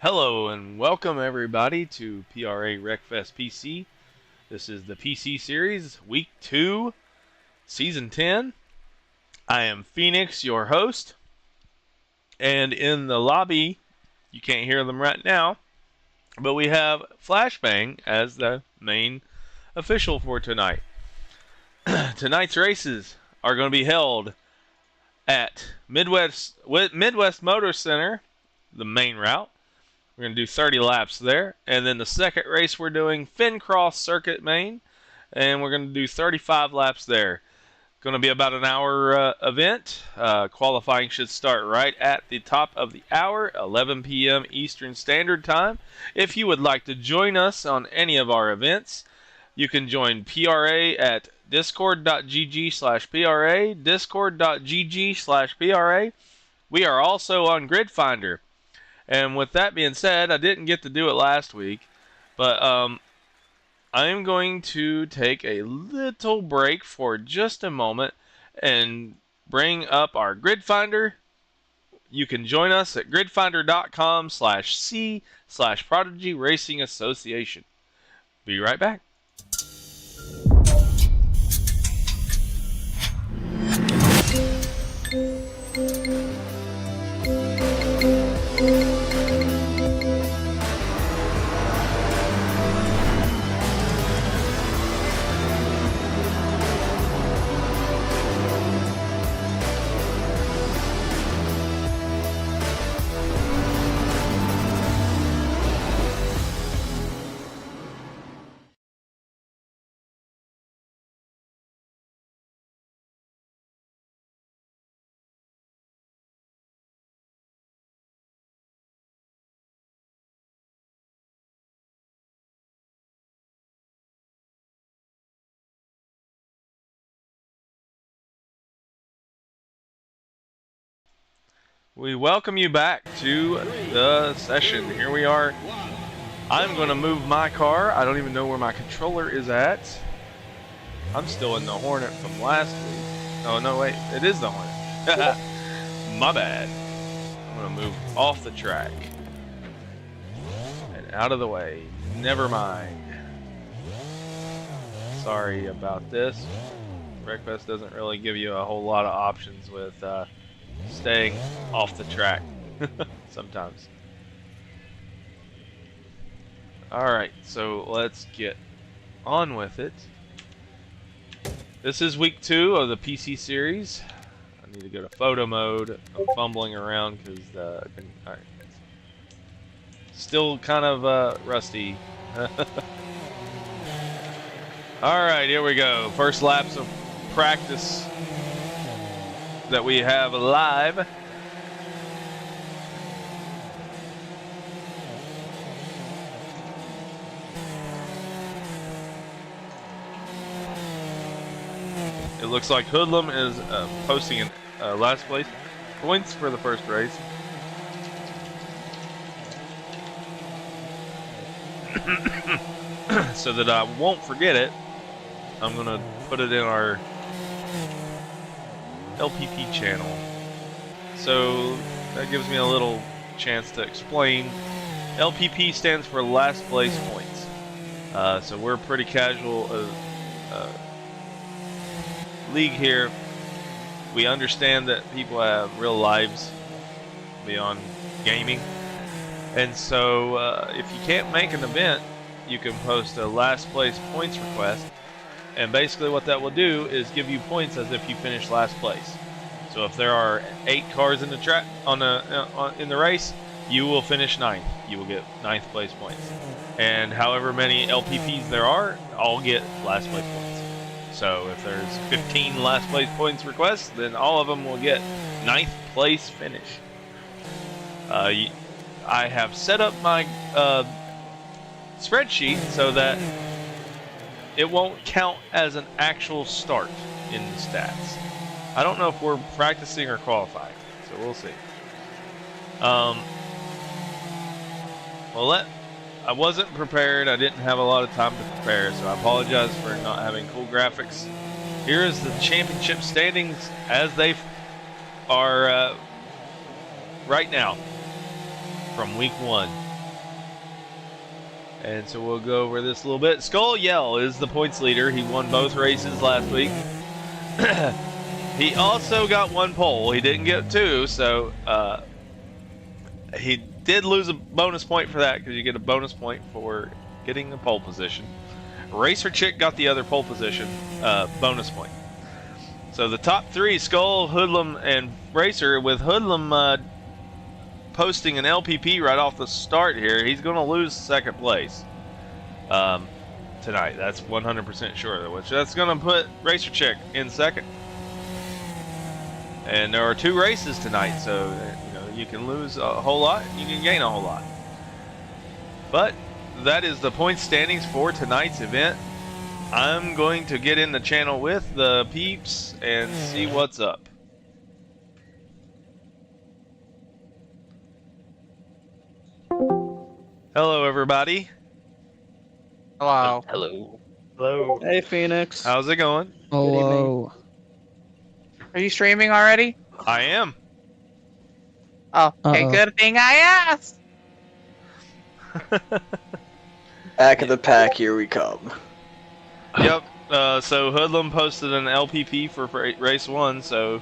Hello and welcome everybody to PRA Wreckfest PC. This is the PC series, week 2, season 10. I am Phoenix, your host, and in the lobby, you can't hear them right now, but we have Flashbang as the main official for tonight. Tonight's races are going to be held at Midwest Motor Center, the main route. We're going to do 30 laps there. And then the second race we're doing Fincross Circuit Main. And we're going to do 35 laps there. Going to be about an hour event. Qualifying should start right at the top of the hour, 11 p.m. Eastern Standard Time. If you would like to join us on any of our events, you can join PRA at discord.gg/PRA, discord.gg/PRA. We are also on Grid Finder. And with that being said, I didn't get to do it last week, but I'm going to take a little break for just a moment and bring up our Grid Finder. You can join us at gridfinder.com/c/Prodigy Racing Association. Be right back. We welcome you back to the session. Here we are. I'm going to move my car. I don't even know where my controller is at. I'm still in the Hornet from last week. Oh, no, wait. It is the Hornet. My bad. I'm going to move off the track. And out of the way. Never mind. Sorry about this. Wreckfest doesn't really give you a whole lot of options with staying off the track sometimes. Alright, so let's get on with it. This is week 2 of the PC series. I need to go to photo mode. I'm fumbling around because alright. Still kind of rusty. Alright, here we go. First laps of practice that we have live. It looks like Hoodlum is posting in last place points for the first race. So that I won't forget it, I'm going to put it in our LPP channel. So that gives me a little chance to explain. LPP stands for last place points. So we're a pretty casual league here. We understand that people have real lives beyond gaming. And so if you can't make an event, you can post a last place points request. And basically what that will do is give you points as if you finished last place. So if there are 8 cars in the track in the race, you will finish 9th. You will get 9th place points. And however many LPPs there are, all get last place points. So if there's 15 last place points requests, then all of them will get 9th place finish. I have set up my spreadsheet so that it won't count as an actual start in the stats. I don't know if we're practicing or qualifying, so we'll see. I wasn't prepared. I didn't have a lot of time to prepare, so I apologize for not having cool graphics. Here is the championship standings as they are right now from week 1. And so we'll go over this a little bit. Skull Yell is the points leader. He won both races last week. He also got 1 pole. He didn't get 2, so he did lose a bonus point for that because you get a bonus point for getting the pole position. Racer Chick got the other pole position bonus point. So the top 3, Skull, Hoodlum, and Racer, with Hoodlum posting an LPP right off the start here, he's going to lose 2nd place tonight. That's 100% sure, which that's going to put Racer Chick in 2nd. And there are 2 races tonight, so you can lose a whole lot, you can gain a whole lot. But that is the point standings for tonight's event. I'm going to get in the channel with the peeps and see what's up. Hello, everybody. Hello. Hello. Hello. Hey, Phoenix. How's it going? Hello. Are you streaming already? I am. Oh, okay, Uh-oh. good thing I asked. Back of the pack, here we come. Yep. So Hoodlum posted an LPP for race 1, so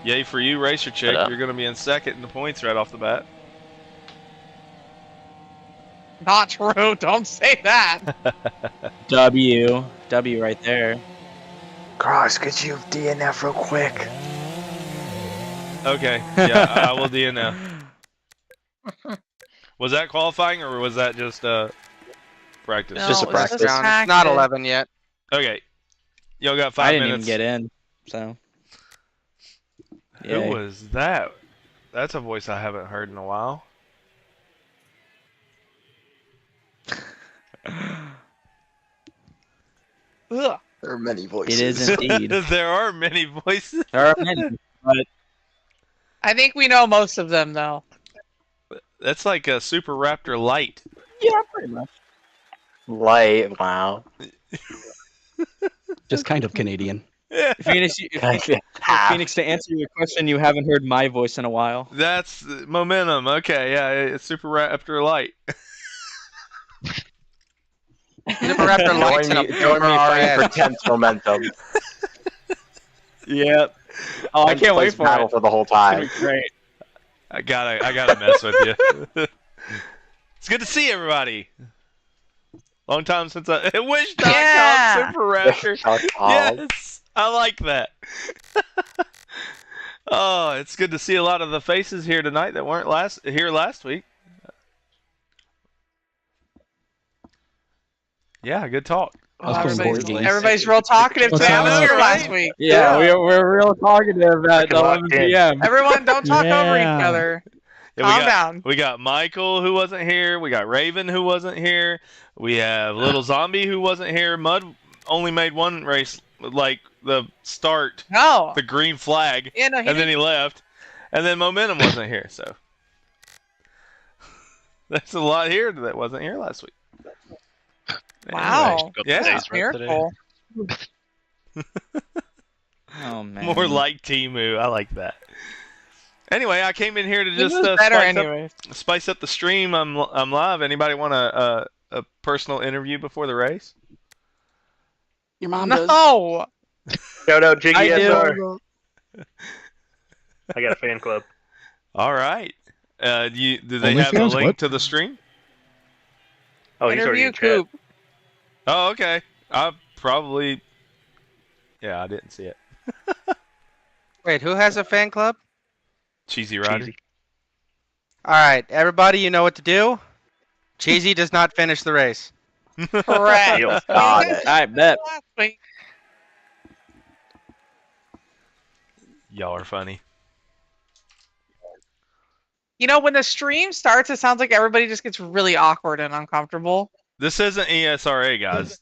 yay for you, Racer Chick. Hello. You're going to be in 2nd in the points right off the bat. Not true. Don't say that. W right there. Cross, could you DNF real quick? Okay. Yeah, I will DNF. Was that qualifying or was that just practice? No, Just a it's practice. just It's not 11 yet. Okay. Y'all got 5 I didn't minutes. even get in, so. Who Yay. was that? That's a voice I haven't heard in a while. Ugh. There are many voices. It is indeed. There are many voices. There are many, but I think we know most of them, though. That's like a Super Raptor Light. yeah, pretty much. Light, wow. Just kind of Canadian. Yeah. Phoenix, Phoenix, to answer your question, you haven't heard my voice in a while. That's momentum. Okay, yeah, it's Super Raptor Light. Super Raptor lights and a Join me fighting for 10th momentum. Yep. Oh, I can't wait for battle it. for the whole It's gonna time. be great. I gotta mess with you. It's good to see everybody. Long time since I wish.com Yeah. Super Raptor. Yes, I like that. Oh, it's good to see a lot of the faces here tonight that weren't here last week. Yeah, good talk. I was playing board Everybody's, games. everybody's real talkative What's today. I was up? here last week. Yeah, we're real talkative at 11 p.m. Everyone, don't talk over each Yeah. other. Yeah, Calm down. We got Michael who wasn't here. We got Raven who wasn't here. We have Little Zombie who wasn't here. Mud only made 1 race, like the start, No. the green flag, Yeah, no, and then he left. And then Momentum wasn't here, so that's a lot here that wasn't here last week. Wow. Yeah. That's miracle. Oh man. More like Timu. I like that. Anyway, I came in here to just better anyway. spice up the stream. I'm live. Anybody want a personal interview before the race? Your mom does. No. Shout out Jiggy I SR. do. I got a fan club. All right. Do they Only have the fans, link what? to the stream? Oh, he's already Interview in chat. Coop. Oh, okay. I probably. Yeah, I didn't see it. Wait, who has a fan club? Cheesy Rider. Cheesy. All right, everybody, you know what to do. Cheesy does not finish the race. Correct. Deal. Got it. I bet. Last week. Y'all are funny. You know, when the stream starts, it sounds like everybody just gets really awkward and uncomfortable. This isn't ESRA, guys.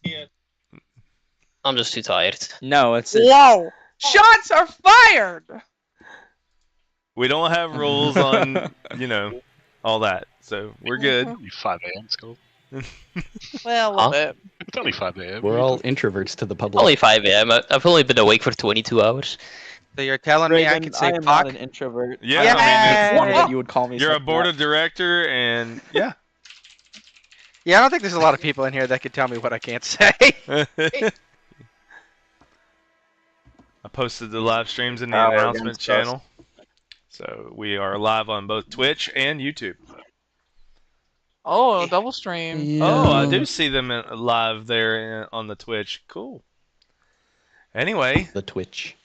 I'm just too tired. No, it's Whoa! Shots are fired! We don't have rules on, all that. So we're good. Mhm. 5 a.m. school. Well, a little bit. It's only 5 a.m. We're all introverts to the public. Only 5 a.m. I've only been awake for 22 hours. So you're telling me I Raven, can say I am fuck? not an introvert. Yeah, I I mean, wanted that you would call me. You're a something board else. of director, and yeah. Yeah, I don't think there's a lot of people in here that could tell me what I can't say. I posted the live streams in the Power announcement against us. channel. So we are live on both Twitch and YouTube. Oh, double stream. Oh, I do see them live there on the Twitch. Cool. Anyway, The Twitch.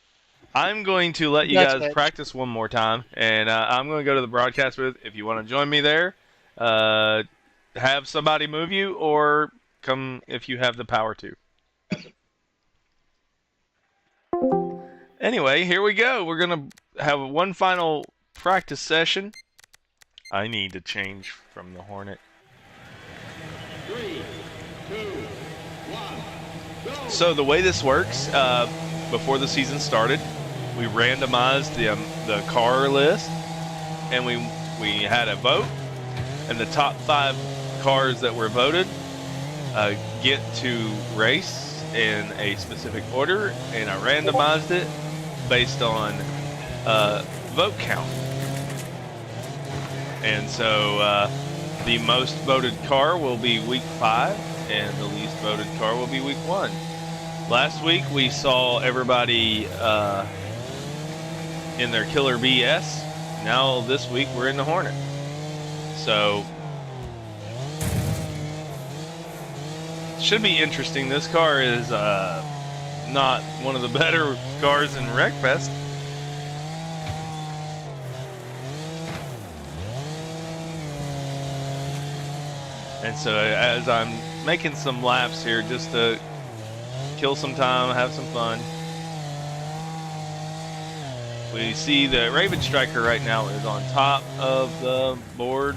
I'm going to let you That's guys Twitch. practice one more time, and I'm going to go to the broadcast booth. If you want to join me there, have somebody move you, or come if you have the power to. Anyway, here we go. We're going to have one final practice session. I need to change from the Hornet. 3, 2, 1, go! So the way this works, before the season started, we randomized the car list, and we had a vote, and the top 5 cars that were voted get to race in a specific order, and I randomized it based on vote count. And so the most voted car will be week 5, and the least voted car will be week 1. Last week we saw everybody in their Killer BS. Now this week we're in the Hornet. So should be interesting. This car is not one of the better cars in Wreckfest. And so as I'm making some laps here just to kill some time, have some fun, we see the Raven Striker right now is on top of the board.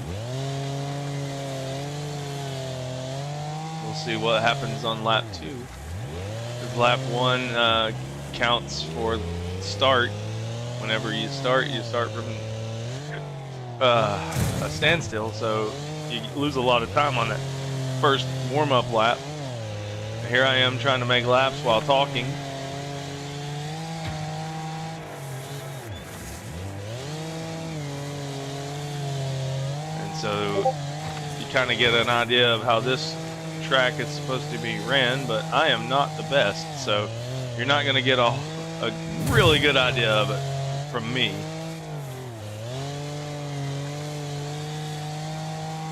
We'll see what happens on lap 2. Because lap 1 counts for start. Whenever you start from a standstill, so you lose a lot of time on that first warm-up lap. Here I am trying to make laps while talking. And so you kind of get an idea of how this track is supposed to be ran, but I am not the best, so you're not going to get a really good idea of it from me.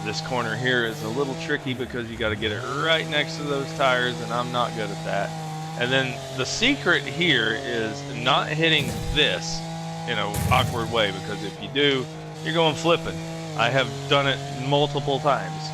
This corner here is a little tricky because you got to get it right next to those tires, and I'm not good at that. And then the secret here is not hitting this in an awkward way, because if you do, you're going flipping. I have done it multiple times.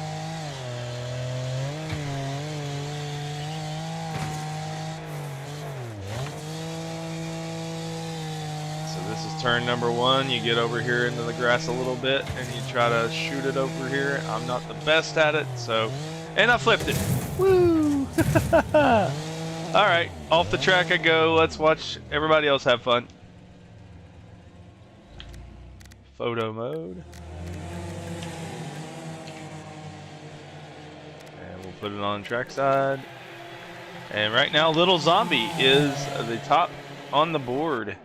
This is turn number 1. You get over here into the grass a little bit and you try to shoot it over here. I'm not the best at it, so, and I flipped it. Woo! Alright, off the track I go. Let's watch everybody else have fun. Photo mode. And we'll put it on trackside. And right now, Little Zombie is the top on the board.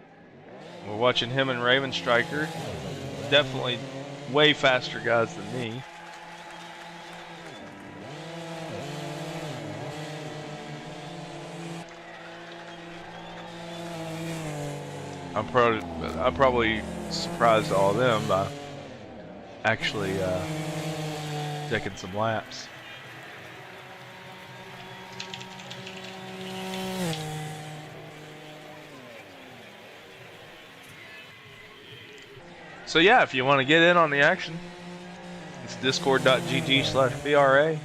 We're watching him and Raven Striker. Definitely way faster guys than me. I probably surprised all of them by actually taking some laps. So yeah, if you want to get in on the action, it's discord.gg/PRA.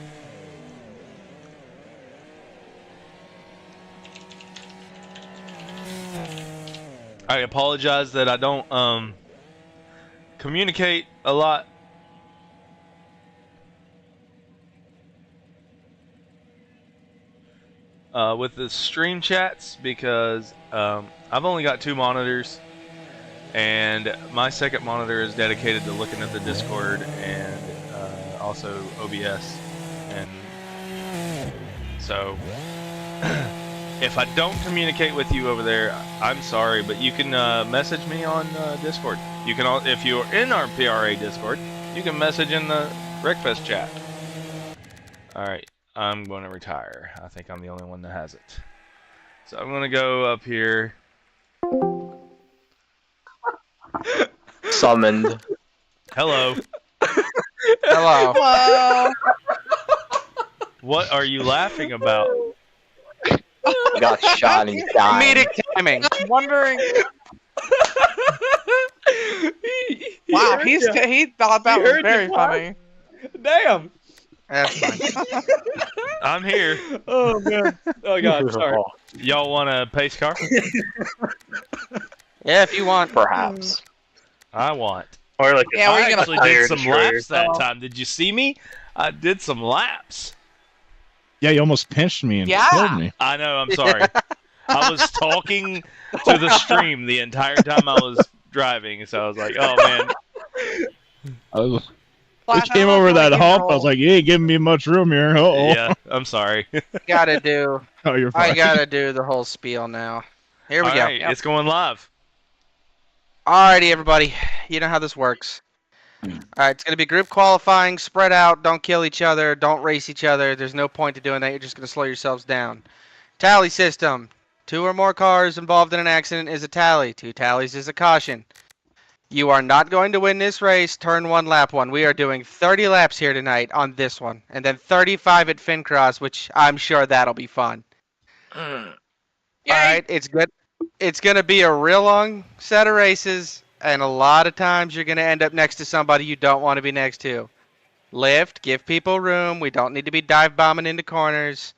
I apologize that I don't communicate a lot. With the stream chats, because I've only got 2 monitors. And my second monitor is dedicated to looking at the Discord and also OBS. And so if I don't communicate with you over there, I'm sorry, but you can message me on Discord. You can, if you're in our PRA Discord, you can message in the Wreckfest chat. All right, I'm going to retire. I think I'm the only one that has it. So I'm going to go up here. Summoned. Hello. Hello. Hello. What are you laughing about? Got shot and he's dying. Comedic timing. Wondering. Wow, he thought that was very funny. Damn. That's fine. I'm here. Oh man. Oh god. Sorry. Y'all want a pace car? Yeah, if you want. Perhaps. I want. Or like Yeah, I we're gonna actually fire did some destroyer. laps that time. Did you see me? I did some laps. Yeah, you almost pinched me and Yeah. killed me. I know. I'm sorry. I was talking to the stream the entire time I was driving, so I was like, "Oh man." I Flash, just I came don't know over if I that can hump. I roll. was like, you ain't giving me much room here. Uh-oh. Yeah, I'm sorry. Gotta do. Oh, you're I fine. gotta do the whole spiel now. Here we All go. right, it's going live. Alrighty, everybody. You know how this works. Alright, it's gonna be group qualifying, spread out, don't kill each other, don't race each other. There's no point to doing that, you're just gonna slow yourselves down. Tally system. 2 or more cars involved in an accident is a tally. 2 tallies is a caution. You are not going to win this race, turn 1, lap 1. We are doing 30 laps here tonight on this one. And then 35 at Fincross, which I'm sure that'll be fun. Alright, it's good. It's gonna be a real long set of races, and a lot of times you're gonna end up next to somebody you don't want to be next to. Lift, give people room. We don't need to be dive bombing into corners.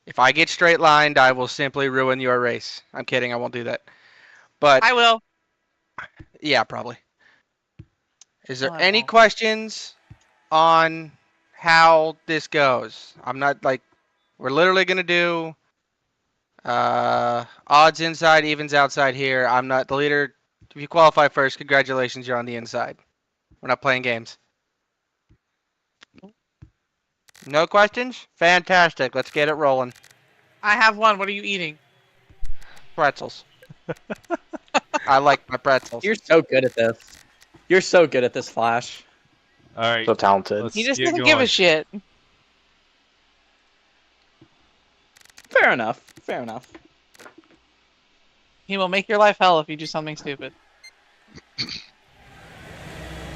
If I get straight lined, I will simply ruin your race. I'm kidding, I won't do that. But I will. yeah, probably. Is there No, I any won't. questions on how this goes? I'm not like, we're literally gonna do odds inside, evens outside here. I'm not the leader. If you qualify first, congratulations, you're on the inside. We're not playing games. No questions? Fantastic. Let's get it rolling. I have one. What are you eating? Pretzels. I like my pretzels. You're so good at this. You're so good at this, Flash. All right. So talented. Let's He just get doesn't going. give a shit. Fair enough. Fair enough. He will make your life hell if you do something stupid.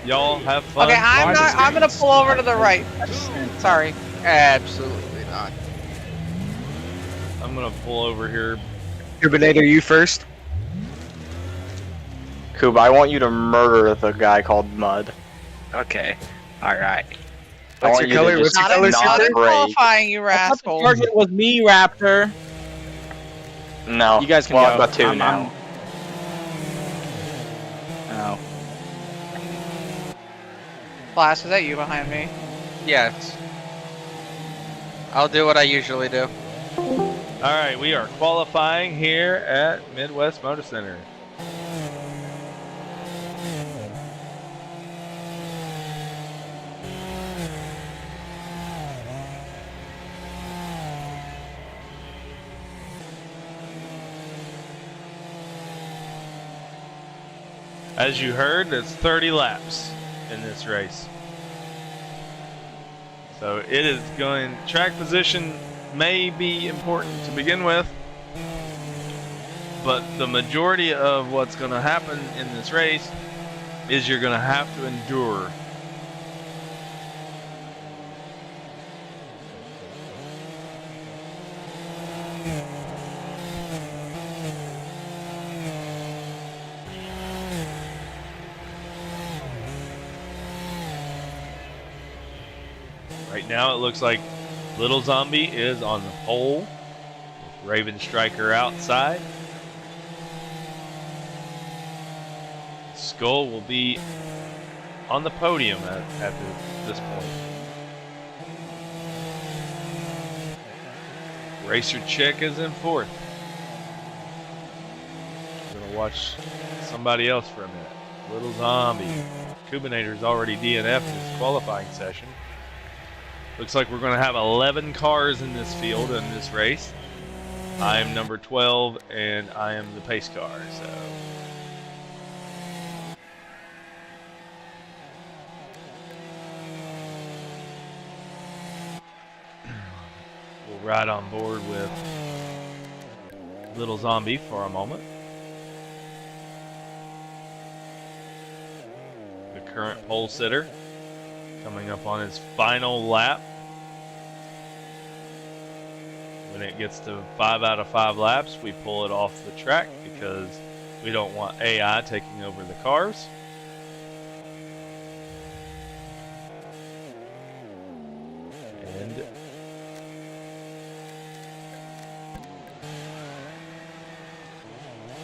Y'all have fun. Okay, I'm gonna pull over to the right. Sorry. Absolutely not. I'm gonna pull over here. Turbinator, you first. Kuba, I want you to murder the guy called Mud. Okay. All right. I What's want your you color? to What's just your color, not Super? break. Qualifying, you I thought the rascal. target was me, Raptor. No. You guys can well, go. I've got 2 I'm- now. Oh. Flash, is that you behind me? Yes. I'll do what I usually do. All right, we are qualifying here at Midwest Motor Center. As you heard, it's 30 laps in this race. So it is going, track position may be important to begin with, but the majority of what's going to happen in this race is you're going to have to endure. Right now it looks like Little Zombie is on the pole, with Raven Striker outside. Skull will be on the podium at this point. Racer Chick is in 4th. Gonna watch somebody else for a minute. Little Zombie. Kubinator's already DNF'd in his qualifying session. Looks like we're going to have 11 cars in this field in this race. I am number 12, and I am the pace car, so... ride on board with Little Zombie for a moment. The current pole sitter coming up on his final lap. When it gets to 5 out of 5 laps, we pull it off the track because we don't want AI taking over the cars. And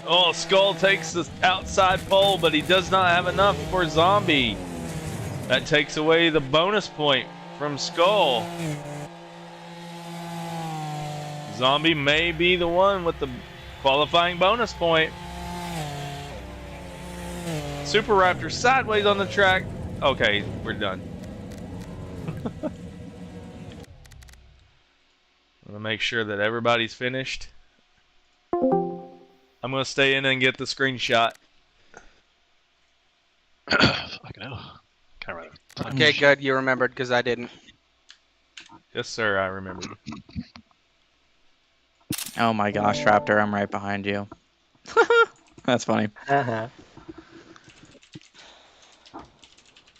oh, Skull takes the outside pole, but he does not have enough for Zombie. That takes away the bonus point from Skull. Zombie may be the one with the qualifying bonus point. Super Raptor sideways on the track. Okay, we're done. I'm gonna make sure that everybody's finished. I'm gonna stay in and get the screenshot. Fucking hell. Can't remember. Okay, good. You remembered because I didn't. Yes, sir, I remember. Oh my gosh, Raptor, I'm right behind you. That's funny. Alright,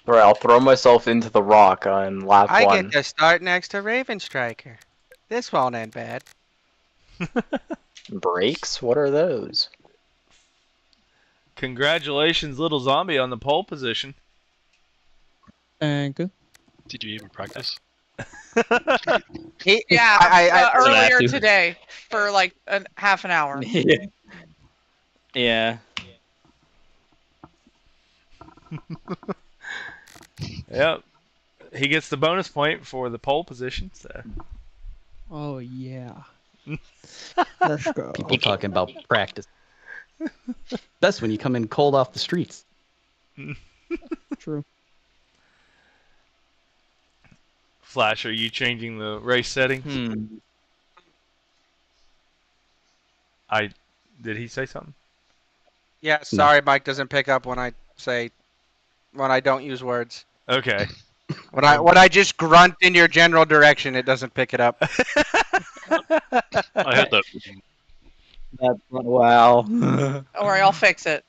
I'll throw myself into the rock on lap I 1. get to start next to Raven Striker. This won't end bad. Brakes? What are those? Congratulations, Little Zombie, on the pole position. Thank you. Did you even practice? Yeah, I earlier today for like half an hour. Yeah. Yep. He gets the bonus point for the pole position. So. Oh yeah. Let's go. People talking about practice. That's when you come in cold off the streets. True. Flash, are you changing the race settings? Did he say something? Yeah, sorry, Mike doesn't pick up when I don't use words. Okay. When I just grunt in your general direction, it doesn't pick it up. I heard that. Wow. Don't worry, I'll fix it.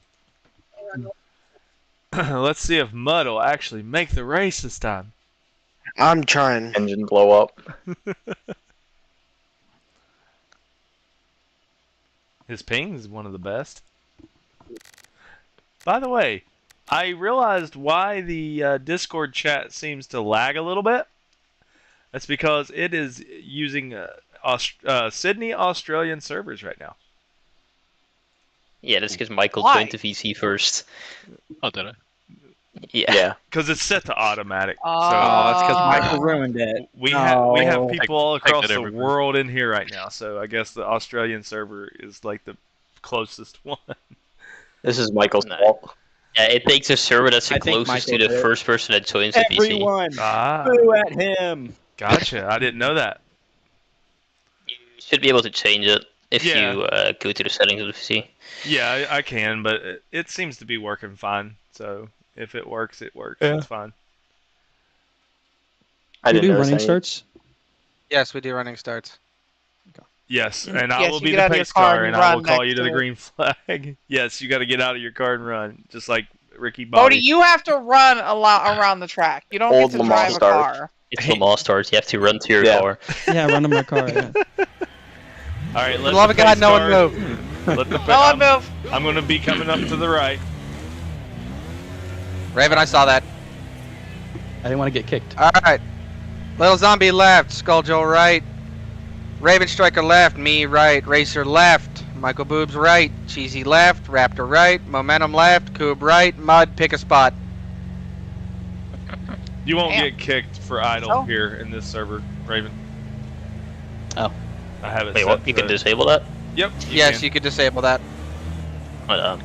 Let's see if Mud will actually make the race this time. I'm trying. Engine blow up. His ping is one of the best. By the way, I realized why the Discord chat seems to lag a little bit. That's because it is using Sydney, Australian servers right now. Yeah, that's because Michael Why? joined the VC first. Oh, did I? Yeah. Because it's set to automatic. Oh, it's because Michael ruined it. We have people all Take across that the everywhere. world in here right now, so I guess the Australian server is like the closest one. This is Michael's fault. Yeah, it takes a server that's the I think closest to Michael the did it. first person that joins the PC. Everyone, Ah, boo at him. gotcha. I didn't know that. You should be able to change it if Yeah. you go to the settings of the PC. Yeah, I can, but it seems to be working fine. So if it works, it works. Yeah. It's fine. I You didn't do notice running any. starts? Yes, we do running starts. Yes, and I Yes, will you be get the out of your pace car car, and and you I will run call next you to to the it. green flag. Yes, you got to get out of your car and run, just like Ricky Bodie, Bobby. you have to run a lot around the track. You don't Old get to Lamar drive a start. car. It's Lamar starts. You have to run to your Yeah. car. Yeah, run to my car. Yeah. All right, let Love the of God, pace no one car- move. Let the No one move. I'm going to be coming up to the right. Raven, I saw that. I didn't want to get kicked. All right. Little Zombie left. Skull Joe right. Raven Striker left. Me right. Racer left. Michael Boobs right. Cheesy left. Raptor right. Momentum left. Coob right. Mud, pick a spot. You won't Damn. get kicked for idle Oh. here in this server, Raven. Oh. I have it Wait, set what? You to- can disable that? Yep. Yes, can. you could disable that. Hold on.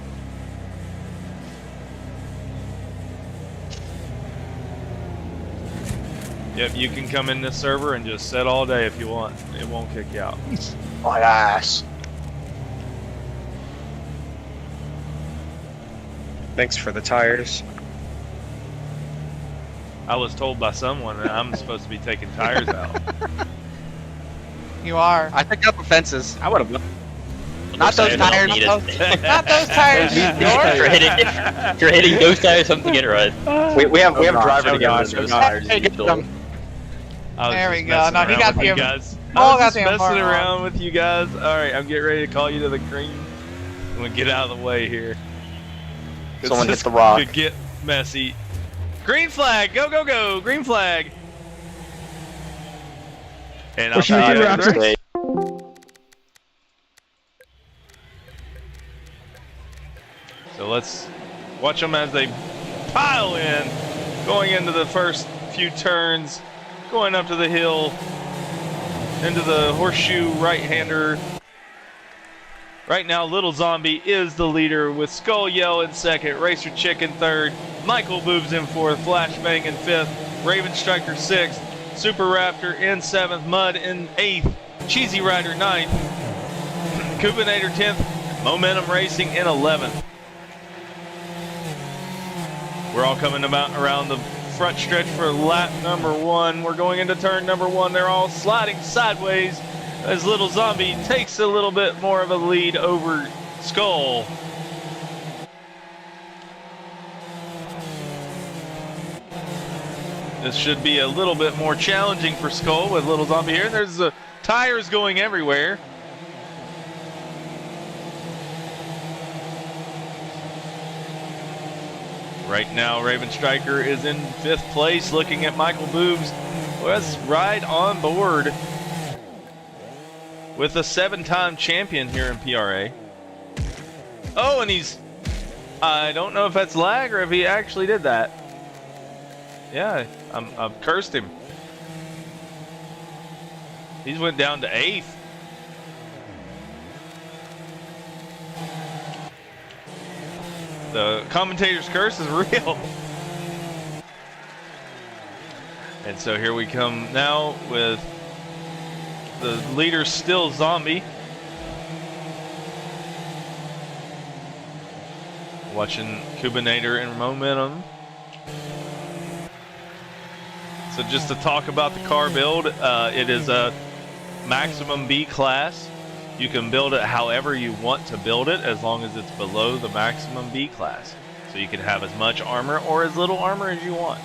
Yep, you can come in this server and just set all day if you want. It won't kick you out. My ass. Thanks for the tires. I was told by someone that I'm supposed to be taking tires out. You are. I took out the fences. I would have. Not those tires. Not those tires. If Yours. you're hitting those tires, something ain't right. We have gosh, driver oh to get rid gosh, of oh those gosh. tires Hey, get usually. them. I was There just we go. messing No, he around got with you the- guys. all I was got just the messing info around wrong. with you guys. All right, I'm getting ready to call you to the green. I'm gonna get out of the way here. Someone hit This the rock. could get messy. Green flag, go go go! Green flag. And I'll Pushing see it you through, at the Raptor. race. So let's watch them as they pile in, going into the first few turns, going up to the hill, into the horseshoe right-hander. Right now, Little Zombie is the leader with Skull Yell in second, Racer Chick in third, Michael Boobs in fourth, Flashbang in fifth, Raven Striker sixth, Super Raptor in seventh, Mud in eighth, Cheesy Rider ninth, Kubinator 10th, Momentum Racing in 11th. We're all coming about around the front stretch for lap number one. We're going into turn number one. They're all sliding sideways as Little Zombie takes a little bit more of a lead over Skull. This should be a little bit more challenging for Skull with Little Zombie here. There's the tires going everywhere. Right now, Raven Striker is in fifth place, looking at Michael Boobs, was right on board with a 7-time champion here in PRA. Oh, and I don't know if that's lag or if he actually did that. Yeah, I've cursed him. He's went down to 8th. The commentator's curse is real. And so here we come now with the leader still Zombie. Watching Kubinator and Momentum. So just to talk about the car build, it is a maximum B class. You can build it however you want to build it as long as it's below the maximum B class. So you can have as much armor or as little armor as you want.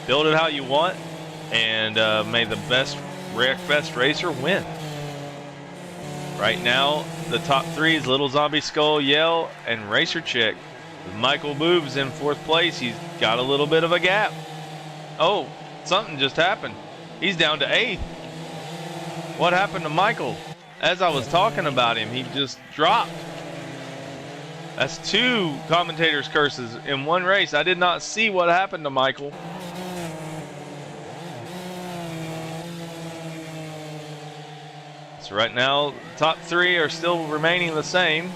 Build it how you want, and may the best Wreckfest racer win. Right now, the top three is Little Zombie, Skull Yell, and Racer Chick. With Michael Boobs in fourth place, he's got a little bit of a gap. Oh, something just happened. He's down to 8th. What happened to Michael? As I was talking about him, he just dropped. That's 2 commentators' curses in one race. I did not see what happened to Michael. So right now, the top 3 are still remaining the same.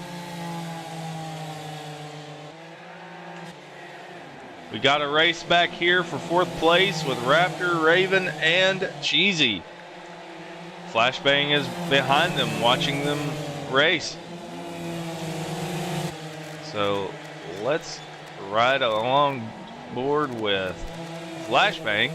We got a race back here for 4th place with Raptor, Raven, and Cheesy. Flashbang is behind them, watching them race. So let's ride along board with Flashbang.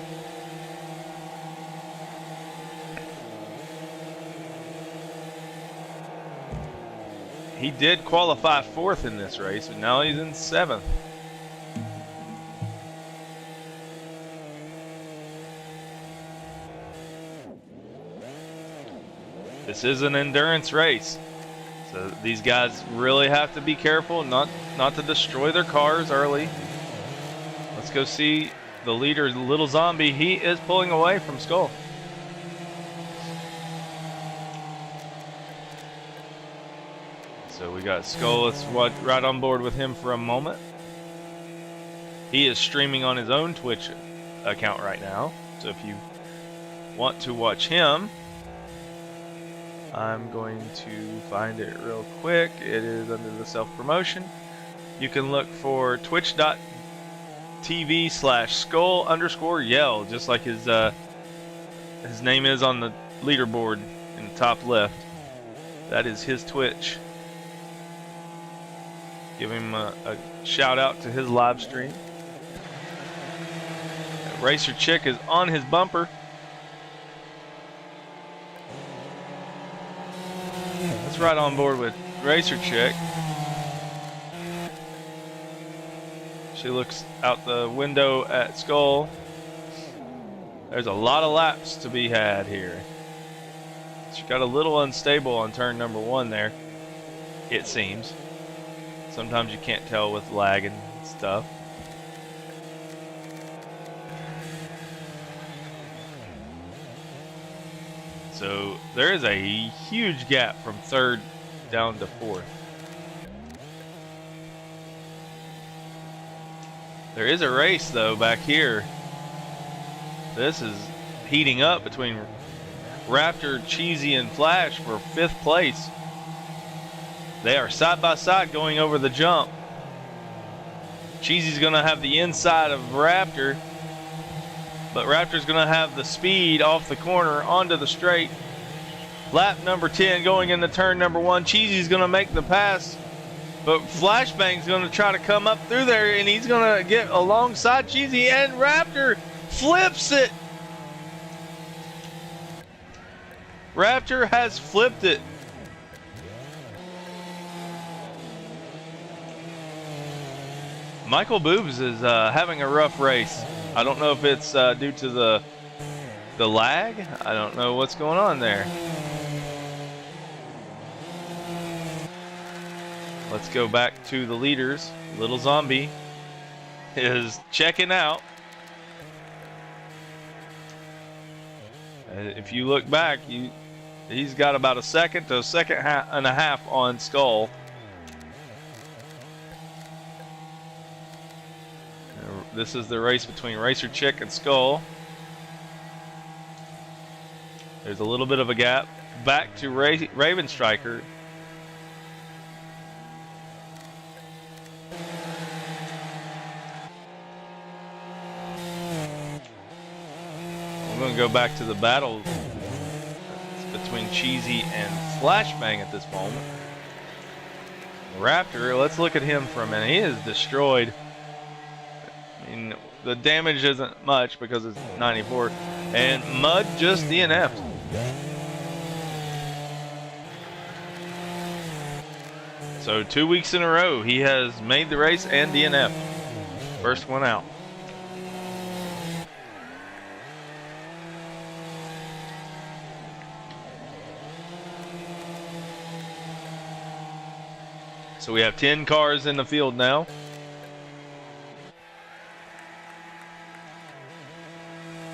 He did qualify 4th in this race, but now he's in 7th. This is an endurance race, so these guys really have to be careful not to destroy their cars early. Let's go see the leader, Little Zombie. He is pulling away from Skull. So we got Skull. Let's right on board with him for a moment. He is streaming on his own Twitch account right now, so if you want to watch him, I'm going to find it real quick. It is under the self-promotion. You can look for twitch.tv/skull_yell, just like his name is on the leaderboard in the top left. That is his Twitch. Give him a shout out to his live stream. Racer Chick is on his bumper. right on board with Racer Chick. She looks out the window at Skull. There's a lot of laps to be had here. She got a little unstable on turn number 1 there, it seems. Sometimes you can't tell with lag and stuff. So there is a huge gap from 3rd down to 4th. There is a race though back here. This is heating up between Raptor, Cheesy, and Flash for 5th place. They are side by side going over the jump. Cheesy's gonna have the inside of Raptor, but Raptor's gonna have the speed off the corner onto the straight. Lap number 10 going into turn number 1. Cheesy's gonna make the pass, but Flashbang's gonna try to come up through there, and he's gonna get alongside Cheesy, and Raptor flips it. Raptor has flipped it. Michael Boobs is having a rough race. I don't know if it's due to the lag. I don't know what's going on there. Let's go back to the leaders. Little Zombie is checking out. If you look back, he's got about a second to a second and a half on Skull. This is the race between Racer Chick and Skull. There's a little bit of a gap. Back to Raven Striker. We're going to go back to the battle between Cheesy and Flashbang at this moment. Raptor, let's look at him for a minute. He is destroyed. I mean, the damage isn't much because it's 94. And Mud just DNF'd. So 2 weeks in a row, he has made the race and DNF'd. First one out. So we have 10 cars in the field now.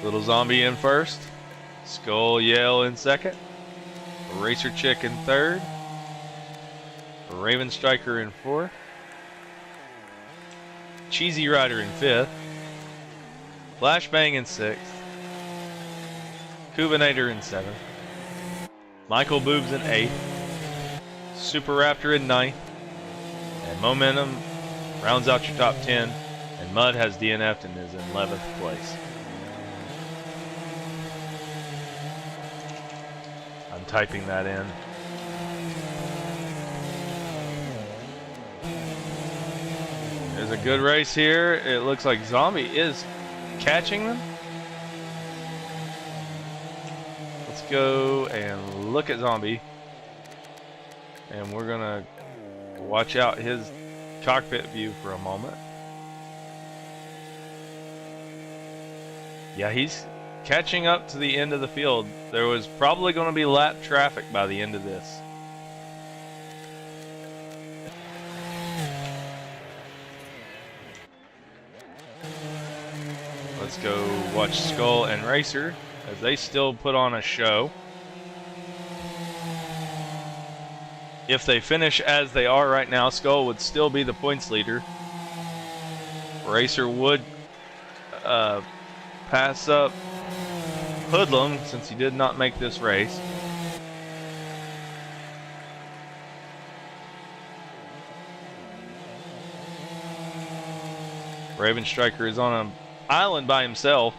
Little Zombie in first. Skull Yell in second. Racer Chick in third. Raven Striker in fourth. Cheesy Rider in fifth. Flashbang in sixth. Cubinator in seventh. Michael Boobs in eighth. Super Raptor in ninth. And Momentum rounds out your top 10. And Mud has DNF'd and is in 11th place. I'm typing that in. There's a good race here. It looks like Zombie is catching them. Let's go and look at Zombie. And we're gonna watch out his cockpit view for a moment. Yeah, he's catching up to the end of the field. There was probably going to be lap traffic by the end of this. Let's go watch Skull and Racer as they still put on a show. If they finish as they are right now, Skull would still be the points leader. Racer would pass up Hoodlum since he did not make this race. Raven Striker is on an island by himself.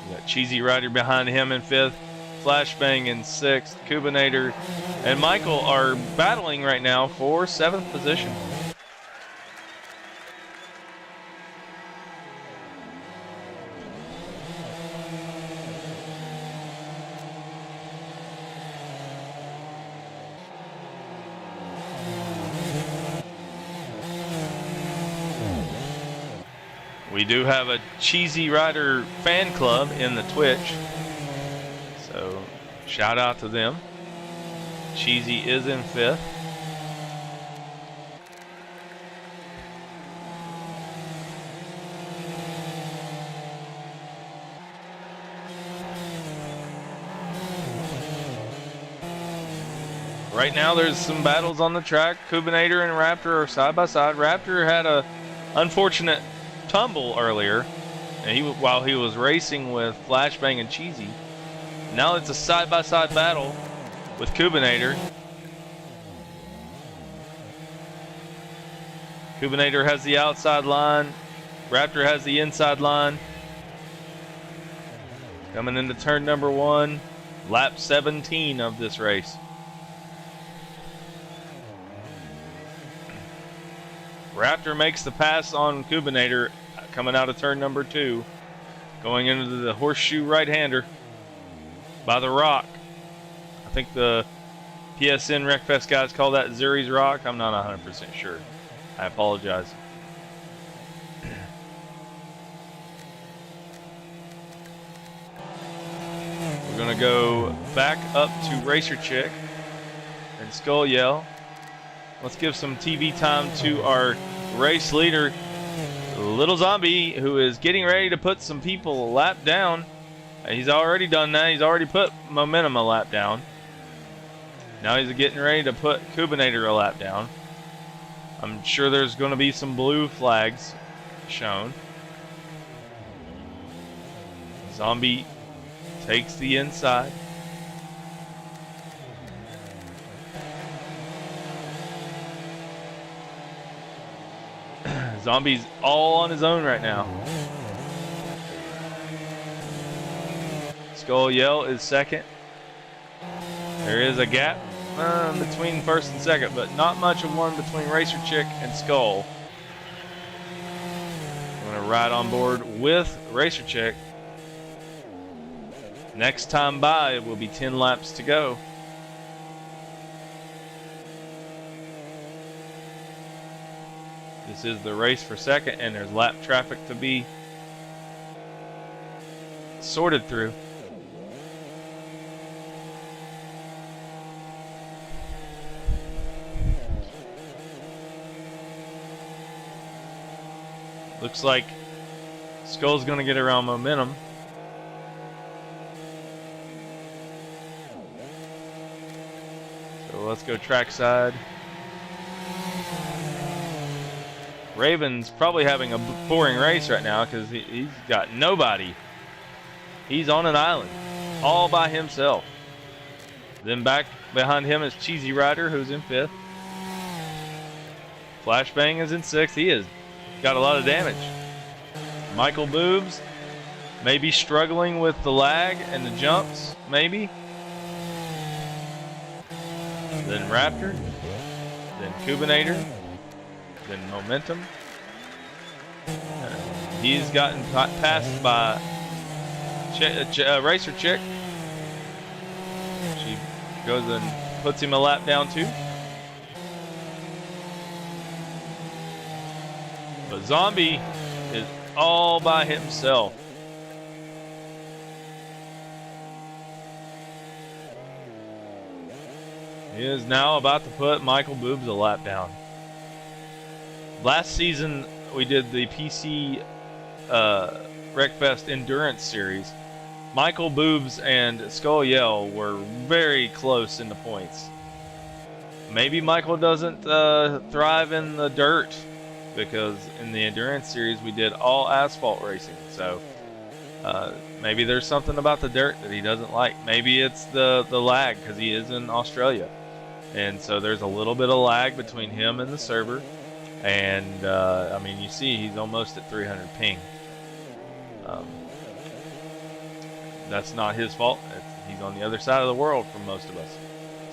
We got Cheesy Rider behind him in fifth. Flashbang in sixth. Cubinator and Michael are battling right now for 7th position. We do have a Cheesy Rider fan club in the Twitch, so shout out to them. Cheesy is in 5th. Right now there's some battles on the track. Kubinator and Raptor are side by side. Raptor had a unfortunate tumble earlier, and while he was racing with Flashbang and Cheesy. Now it's a side by side battle with Kubinator. Kubinator has the outside line. Raptor has the inside line. Coming into turn number 1, lap 17 of this race. Raptor makes the pass on Kubinator coming out of turn number 2, going into the horseshoe right-hander by the rock. I think the PSN Wreckfest guys call that Zuri's Rock. I'm not 100% sure. I apologize. We're going to go back up to Racer Chick and Skull Yell. Let's give some TV time to our race leader, Little Zombie, who is getting ready to put some people a lap down. He's already done that. He's already put Momentum a lap down. Now he's getting ready to put Kubinator a lap down. I'm sure there's going to be some blue flags shown. Zombie takes the inside. Zombie's all on his own right now. Skull Yell is second. There is a gap between first and second, but not much of one between Racer Chick and Skull. I'm going to ride on board with Racer Chick. Next time by, it will be 10 laps to go. This is the race for second, and there's lap traffic to be sorted through. Looks like Skull's going to get around Momentum. So let's go trackside. Raven's probably having a boring race right now because he's got nobody. He's on an island, all by himself. Then back behind him is Cheesy Rider, who's in 5th. Flashbang is in 6th. He has got a lot of damage. Michael Boobs may be struggling with the lag and the jumps, maybe. Then Raptor. Then Kubinator. Then Momentum. He's gotten passed by Racer Chick. She goes and puts him a lap down too. But Zombie is all by himself. He is now about to put Michael Boobs a lap down. Last season, we did the PC Wreckfest Endurance Series. Michael Boobs and Skull Yell were very close in the points. Maybe Michael doesn't thrive in the dirt, because in the Endurance Series we did all asphalt racing. So maybe there's something about the dirt that he doesn't like. Maybe it's the lag, because he is in Australia. And so there's a little bit of lag between him and the server. And I mean, you see he's almost at 300 ping. That's not his fault. He's on the other side of the world from most of us.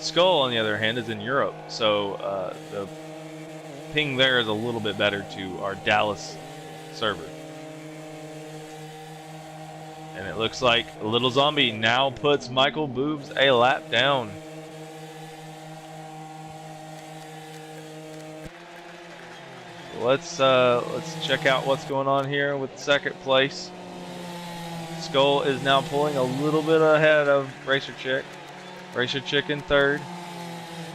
Skull, on the other hand, is in Europe, so the ping there is a little bit better to our Dallas server. And it looks like Little Zombie now puts Michael Boobs a lap down. let's check out what's going on here with second place. Skull is now pulling a little bit ahead of Racer Chick. Racer Chick in third.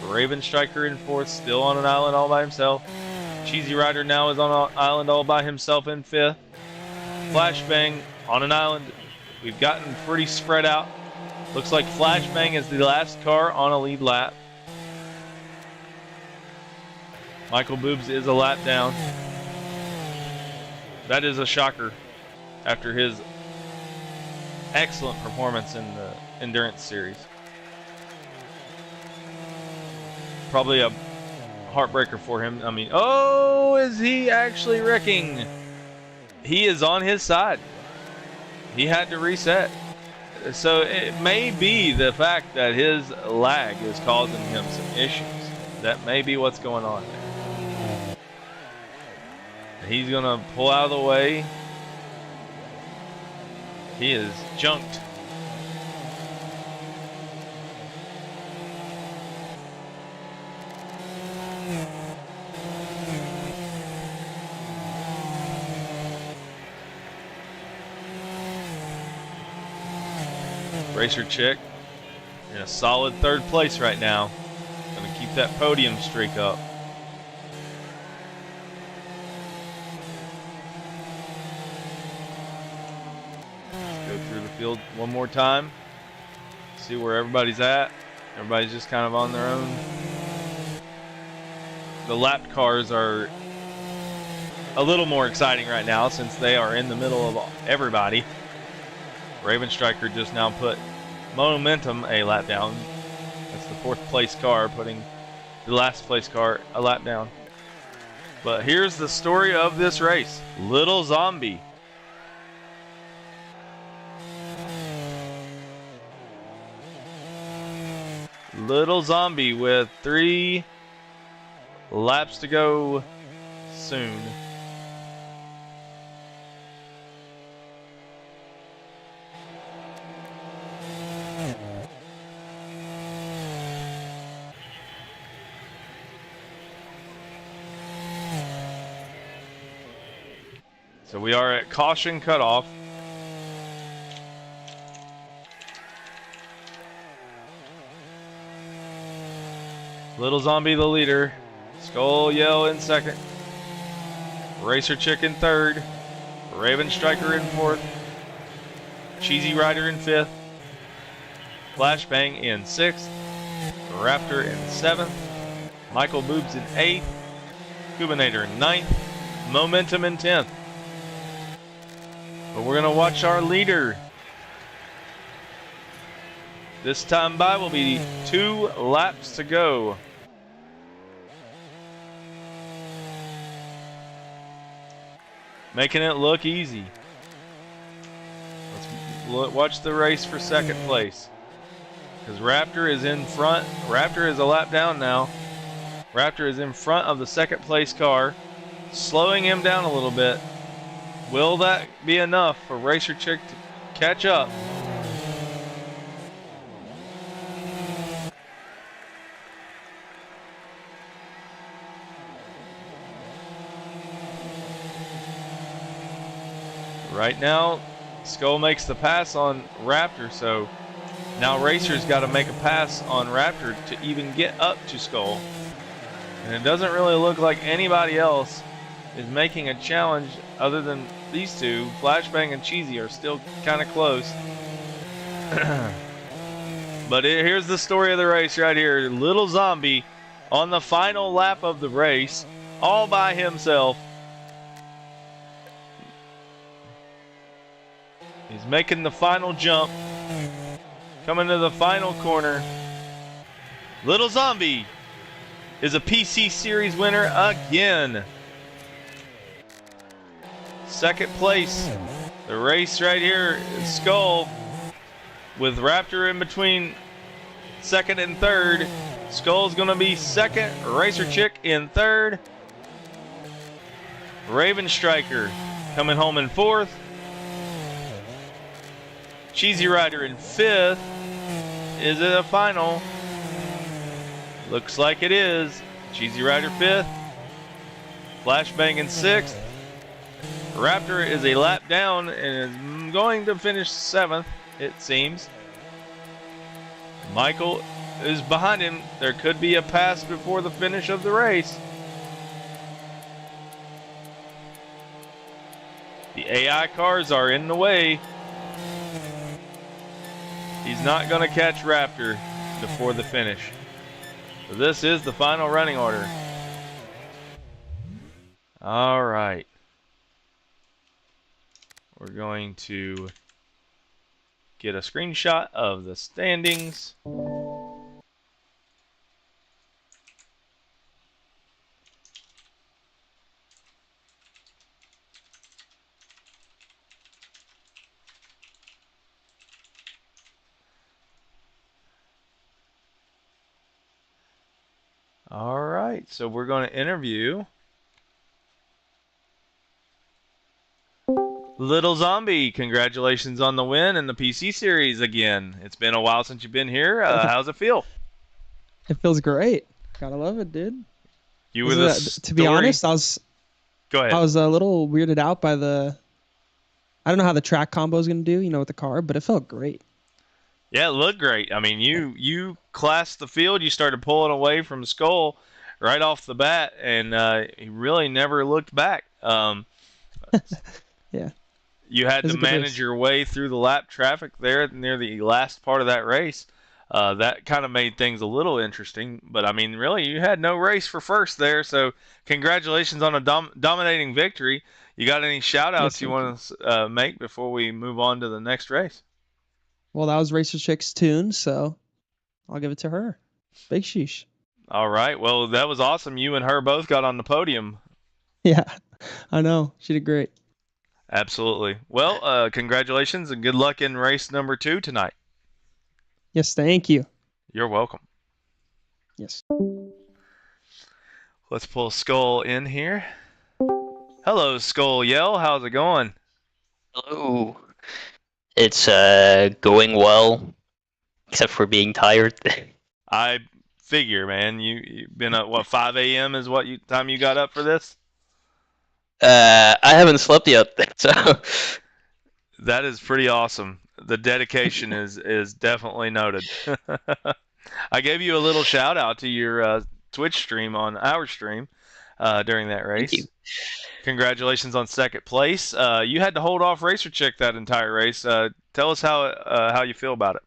Raven Striker in fourth, still on an island all by himself. Cheesy Rider now is on an island all by himself in fifth. Flashbang on an island. We've gotten pretty spread out. Looks like Flashbang is the last car on a lead lap. Michael Boobs is a lap down. That is a shocker after his excellent performance in the Endurance Series. Probably a heartbreaker for him. I mean, oh, is he actually wrecking? He is on his side. He had to reset. So it may be the fact that his lag is causing him some issues. That may be what's going on there. He's going to pull out of the way. He is junked. Racer Chick in a solid third place right now. Going to keep that podium streak up. Let's go through the field one more time. See where everybody's at. Everybody's just kind of on their own. The lapped cars are a little more exciting right now since they are in the middle of everybody. Raven Striker just now put Momentum a lap down. That's the fourth place car, putting the last place car a lap down. But here's the story of this race. Little Zombie. Little Zombie with 3 laps to go soon. So we are at caution cutoff. Little Zombie the leader. Skull Yell in second. Racer Chick in third. Raven Striker in fourth. Cheesy Rider in fifth. Flashbang in sixth. Raptor in seventh. Michael Boobs in eighth. Cubinator in ninth. Momentum in 10th. But we're going to watch our leader. This time by will be 2 laps to go. Making it look easy. Let's watch the race for second place. Because Raptor is in front. Raptor is a lap down now. Raptor is in front of the second place car, slowing him down a little bit. Will that be enough for Racer Chick to catch up? Right now, Skull makes the pass on Raptor, so now Racer's got to make a pass on Raptor to even get up to Skull. And it doesn't really look like anybody else is making a challenge other than these two. Flashbang and Cheesy are still kind of close. But here's the story of the race right here. Little Zombie on the final lap of the race, all by himself. He's making the final jump. Coming to the final corner. Little Zombie is a PC Series winner again. Second place. The race right here is Skull with Raptor in between second and third. Skull's going to be second. Racer Chick in third. Raven Striker coming home in fourth. Cheesy Rider in fifth. Is it a final? Looks like it is. Cheesy Rider fifth. Flashbang in 6th. Raptor is a lap down and is going to finish 7th, it seems. Michael is behind him. There could be a pass before the finish of the race. The AI cars are in the way. He's not going to catch Raptor before the finish. So this is the final running order. All right. We're going to get a screenshot of the standings. All right, so we're going to interview Little Zombie. Congratulations on the win in the PC series again. It's been a while since you've been here. How's it feel? It feels great. Gotta love it, dude. You were the to be honest, Go ahead. I was a little weirded out by the. I don't know how the track combo is gonna do, with the car, but it felt great. Yeah, it looked great. I mean, you classed the field. You started pulling away from Skull right off the bat, and he really never looked back. Yeah. You had to manage your way through the lap traffic there near the last part of that race. That kind of made things a little interesting. But, I mean, really, you had no race for first there. So, congratulations on a dominating victory. You got any shout-outs you want to make before we move on to the next race? Well, that was Racer Chick's tune, so I'll give it to her. Big sheesh. All right. Well, that was awesome. You and her both got on the podium. Yeah, I know. She did great. Absolutely. Well, congratulations and good luck in race number 2 tonight. Yes, thank you. You're welcome. Yes. Let's pull Skull in here. Hello, Skull Yell. How's it going? Hello. It's going well, except for being tired. I figure, man. You've been at, what, 5 a.m. is what time you got up for this? I haven't slept yet, so... That is pretty awesome. The dedication is definitely noted. I gave you a little shout out to your Twitch stream on our stream during that race. Thank you. Congratulations on second place. You had to hold off Racer Chick that entire race. Tell us how you feel about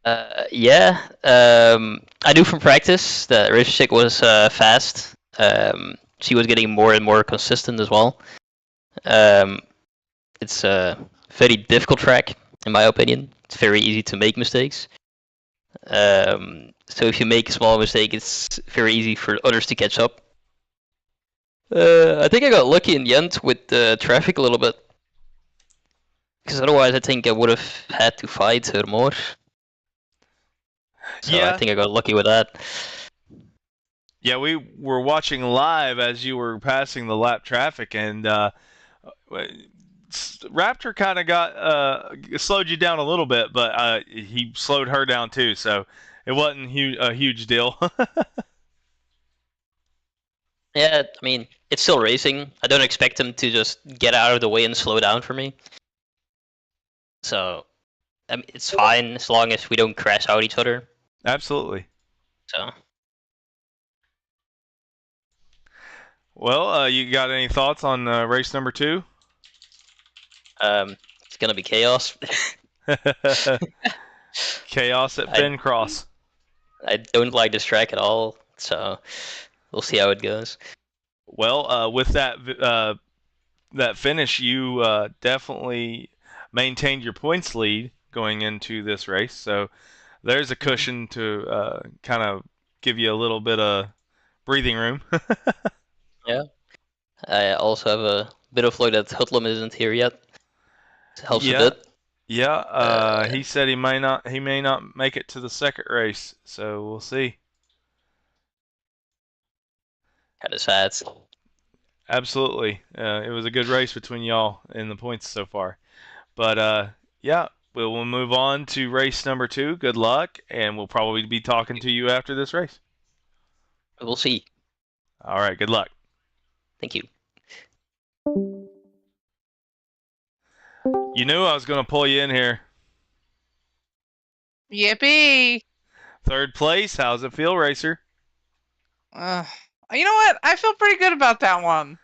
it. Yeah, I knew from practice that Racer Chick was fast. She was getting more and more consistent as well. It's a very difficult track, in my opinion. It's very easy to make mistakes. So if you make a small mistake, it's very easy for others to catch up. I think I got lucky in the end with the traffic a little bit. Because otherwise I think I would have had to fight her more. So Yeah. I think I got lucky with that. Yeah, we were watching live as you were passing the lap traffic, and Raptor kind of got slowed you down a little bit, but he slowed her down too, so it wasn't a huge deal. Yeah, I mean, it's still racing. I don't expect him to just get out of the way and slow down for me. So, I mean, it's fine as long as we don't crash out each other. Absolutely. So. Well, you got any thoughts on race number 2? It's gonna be chaos. Chaos at Finn Cross. I don't like this track at all, so we'll see how it goes. Well, with that finish, you definitely maintained your points lead going into this race. So there's a cushion to kind of give you a little bit of breathing room. Yeah. I also have a bit of luck that Hutlam isn't here yet. It helps a bit. Yeah, he said he may not make it to the second race, so we'll see. Kind of sad. Absolutely. It was a good race between y'all in the points so far. But yeah, we'll move on to race number 2. Good luck, and we'll probably be talking to you after this race. We'll see. All right, good luck. Thank you. You knew I was going to pull you in here. Yippee! Third place. How's it feel, Racer? You know what? I feel pretty good about that one.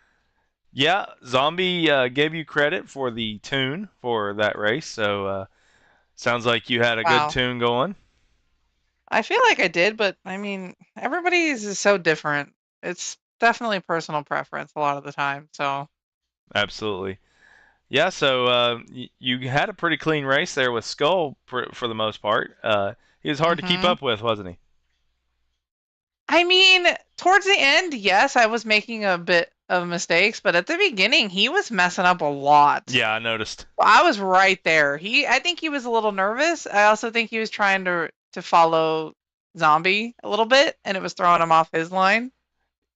Yeah, Zombie gave you credit for the tune for that race, so sounds like you had a Wow. good tune going. I feel like I did, but I mean, everybody's is so different. It's definitely personal preference a lot of the time. So Absolutely. Yeah, so you had a pretty clean race there with Skull for the most part. He was hard to keep up with, wasn't he? I mean, towards the end, yes, I was making a bit of mistakes, but at the beginning, he was messing up a lot. Yeah, I noticed. I was right there. I think he was a little nervous. I also think he was trying to follow Zombie a little bit, and it was throwing him off his line.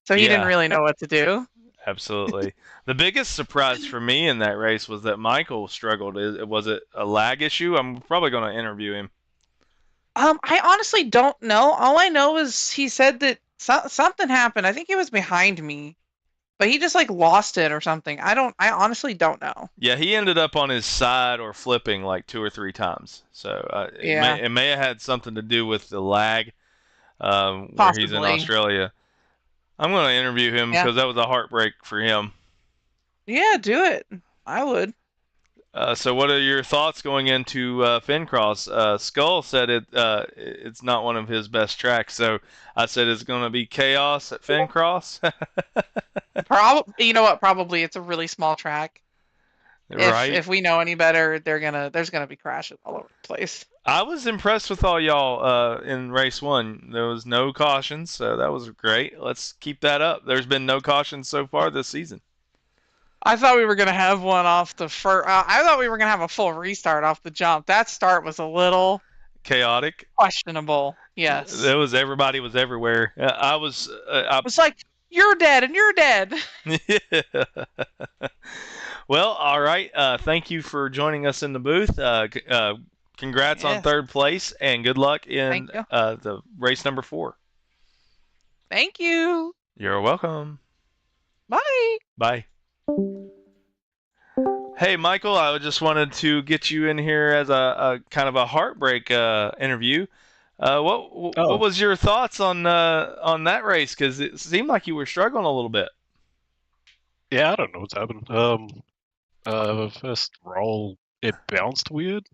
So he didn't really know what to do. Absolutely. The biggest surprise for me in that race was that Michael struggled. Was it a lag issue? I'm probably going to interview him. I honestly don't know. All I know is he said that something happened. I think he was behind me, but he just like lost it or something. I honestly don't know. Yeah, he ended up on his side or flipping like 2 or 3 times. So it may have had something to do with the lag where he's in Australia. I'm going to interview him because that was a heartbreak for him. Yeah, do it. I would. So what are your thoughts going into Fincross? Skull said it's not one of his best tracks, so I said it's going to be chaos at Fincross. You know what? Probably it's a really small track. Right. If we know any better, there's gonna be crashes all over the place. I was impressed with all y'all in race 1. There was no cautions, so that was great. Let's keep that up. There's been no cautions so far this season. I thought we were gonna have one off the first. I thought we were gonna have a full restart off the jump. That start was a little chaotic, questionable. Yes. Everybody was everywhere. I was like, you're dead and you're dead. Yeah. Well, all right. Thank you for joining us in the booth. Congrats on 3rd place and good luck in the race number 4. Thank you. You're welcome. Bye. Bye. Hey, Michael, I just wanted to get you in here as a kind of a heartbreak interview. What was your thoughts on that race? Because it seemed like you were struggling a little bit. Yeah, I don't know what's happened. First roll, it bounced weird,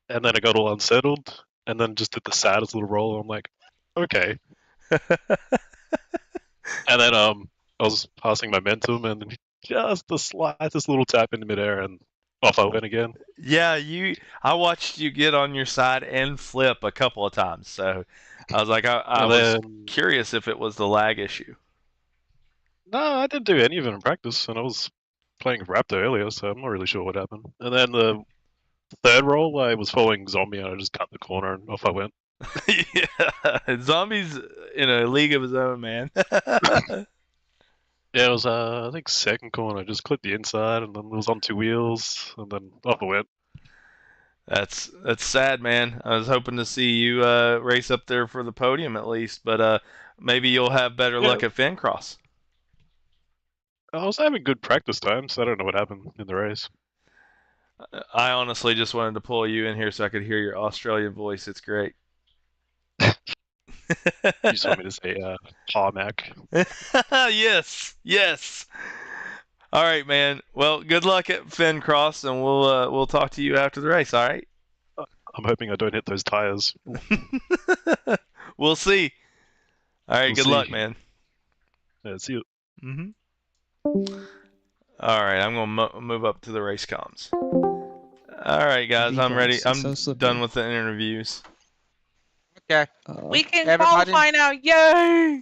and then it got all unsettled, and then just did the saddest little roll. I'm like, okay. And then I was passing momentum, and just the slightest little tap in the midair, and off I went again. Yeah, I watched you get on your side and flip a couple of times, so I was like, I was curious if it was the lag issue. No, I didn't do any of it in practice, and I was playing Raptor earlier, so I'm not really sure what happened. And then the 3rd roll, I was following Zombie, and I just cut the corner, and off I went. Yeah, Zombie's in a league of his own, man. Yeah, it was, I think 2nd corner. I just clipped the inside, and then it was on 2 wheels, and then off I went. That's sad, man. I was hoping to see you race up there for the podium at least, but maybe you'll have better luck at Fincross. I was having good practice times, so I don't know what happened in the race. I honestly just wanted to pull you in here so I could hear your Australian voice. It's great. You just want me to say Tarmac. Yes. All right, man. Well, good luck at Fincross, and we'll talk to you after the race. All right. I'm hoping I don't hit those tires. We'll see. All right. Good luck, man. Yeah, see you. Mm-hmm. All right. I'm gonna move up to the race comms. All right, guys. I'm ready. I'm done with the interviews. Okay. We can qualify now. Yay!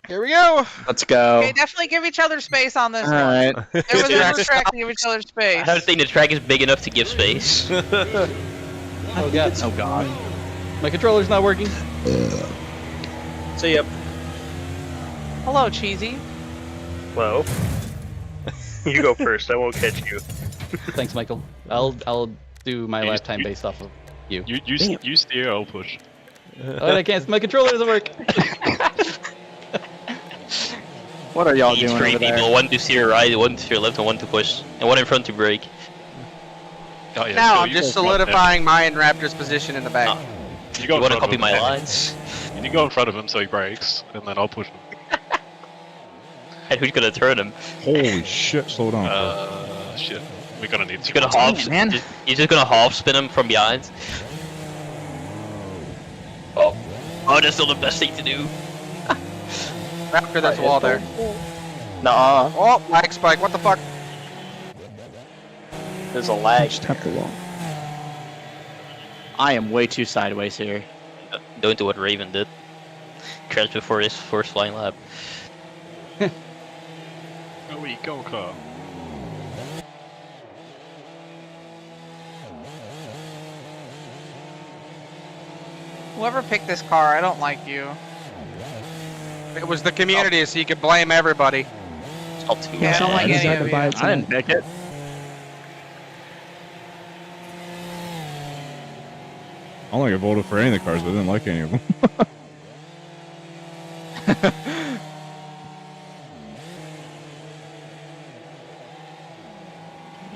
Here we go. Let's go. Okay, definitely give each other space on this All one. right. There was no track to give each other space. I don't think the track is big enough to give space. Oh god. My controller's not working. See ya. Hello, Cheesy. Hello. You go first. I won't catch you. Thanks, Michael. I'll do my last time based off of you. You steer, I'll push. Oh, I can't. My controller doesn't work. What are y'all Need doing 3 over people, there? 1 to steer right, 1 to steer left, and 1 to push, and 1 in front to brake. Oh, yeah, No, Joe, I'm you just go in front of him. solidifying my and Raptor's position in the back. You go in want to front copy of him, my and lines? You need to go in front of him so he brakes, and then I'll push him. And who's gonna turn him? Holy shit! Slow down. Shit. We're gonna need You're gonna half, you're just gonna half spin him from behind. Oh, that's still the best thing to do. Raptor, there's a wall there. Nuh-uh. Oh, lag spike. What the fuck? There's a lag. Just tap the wall. I am way too sideways here. Don't do what Raven did. Crash before his first flying lap. Go car. Whoever picked this car, I don't like you. It was the community, so you could blame everybody. It's not too Yeah, I don't like any of you. I didn't pick it. I don't think I voted for any of the cars, but I didn't like any of them.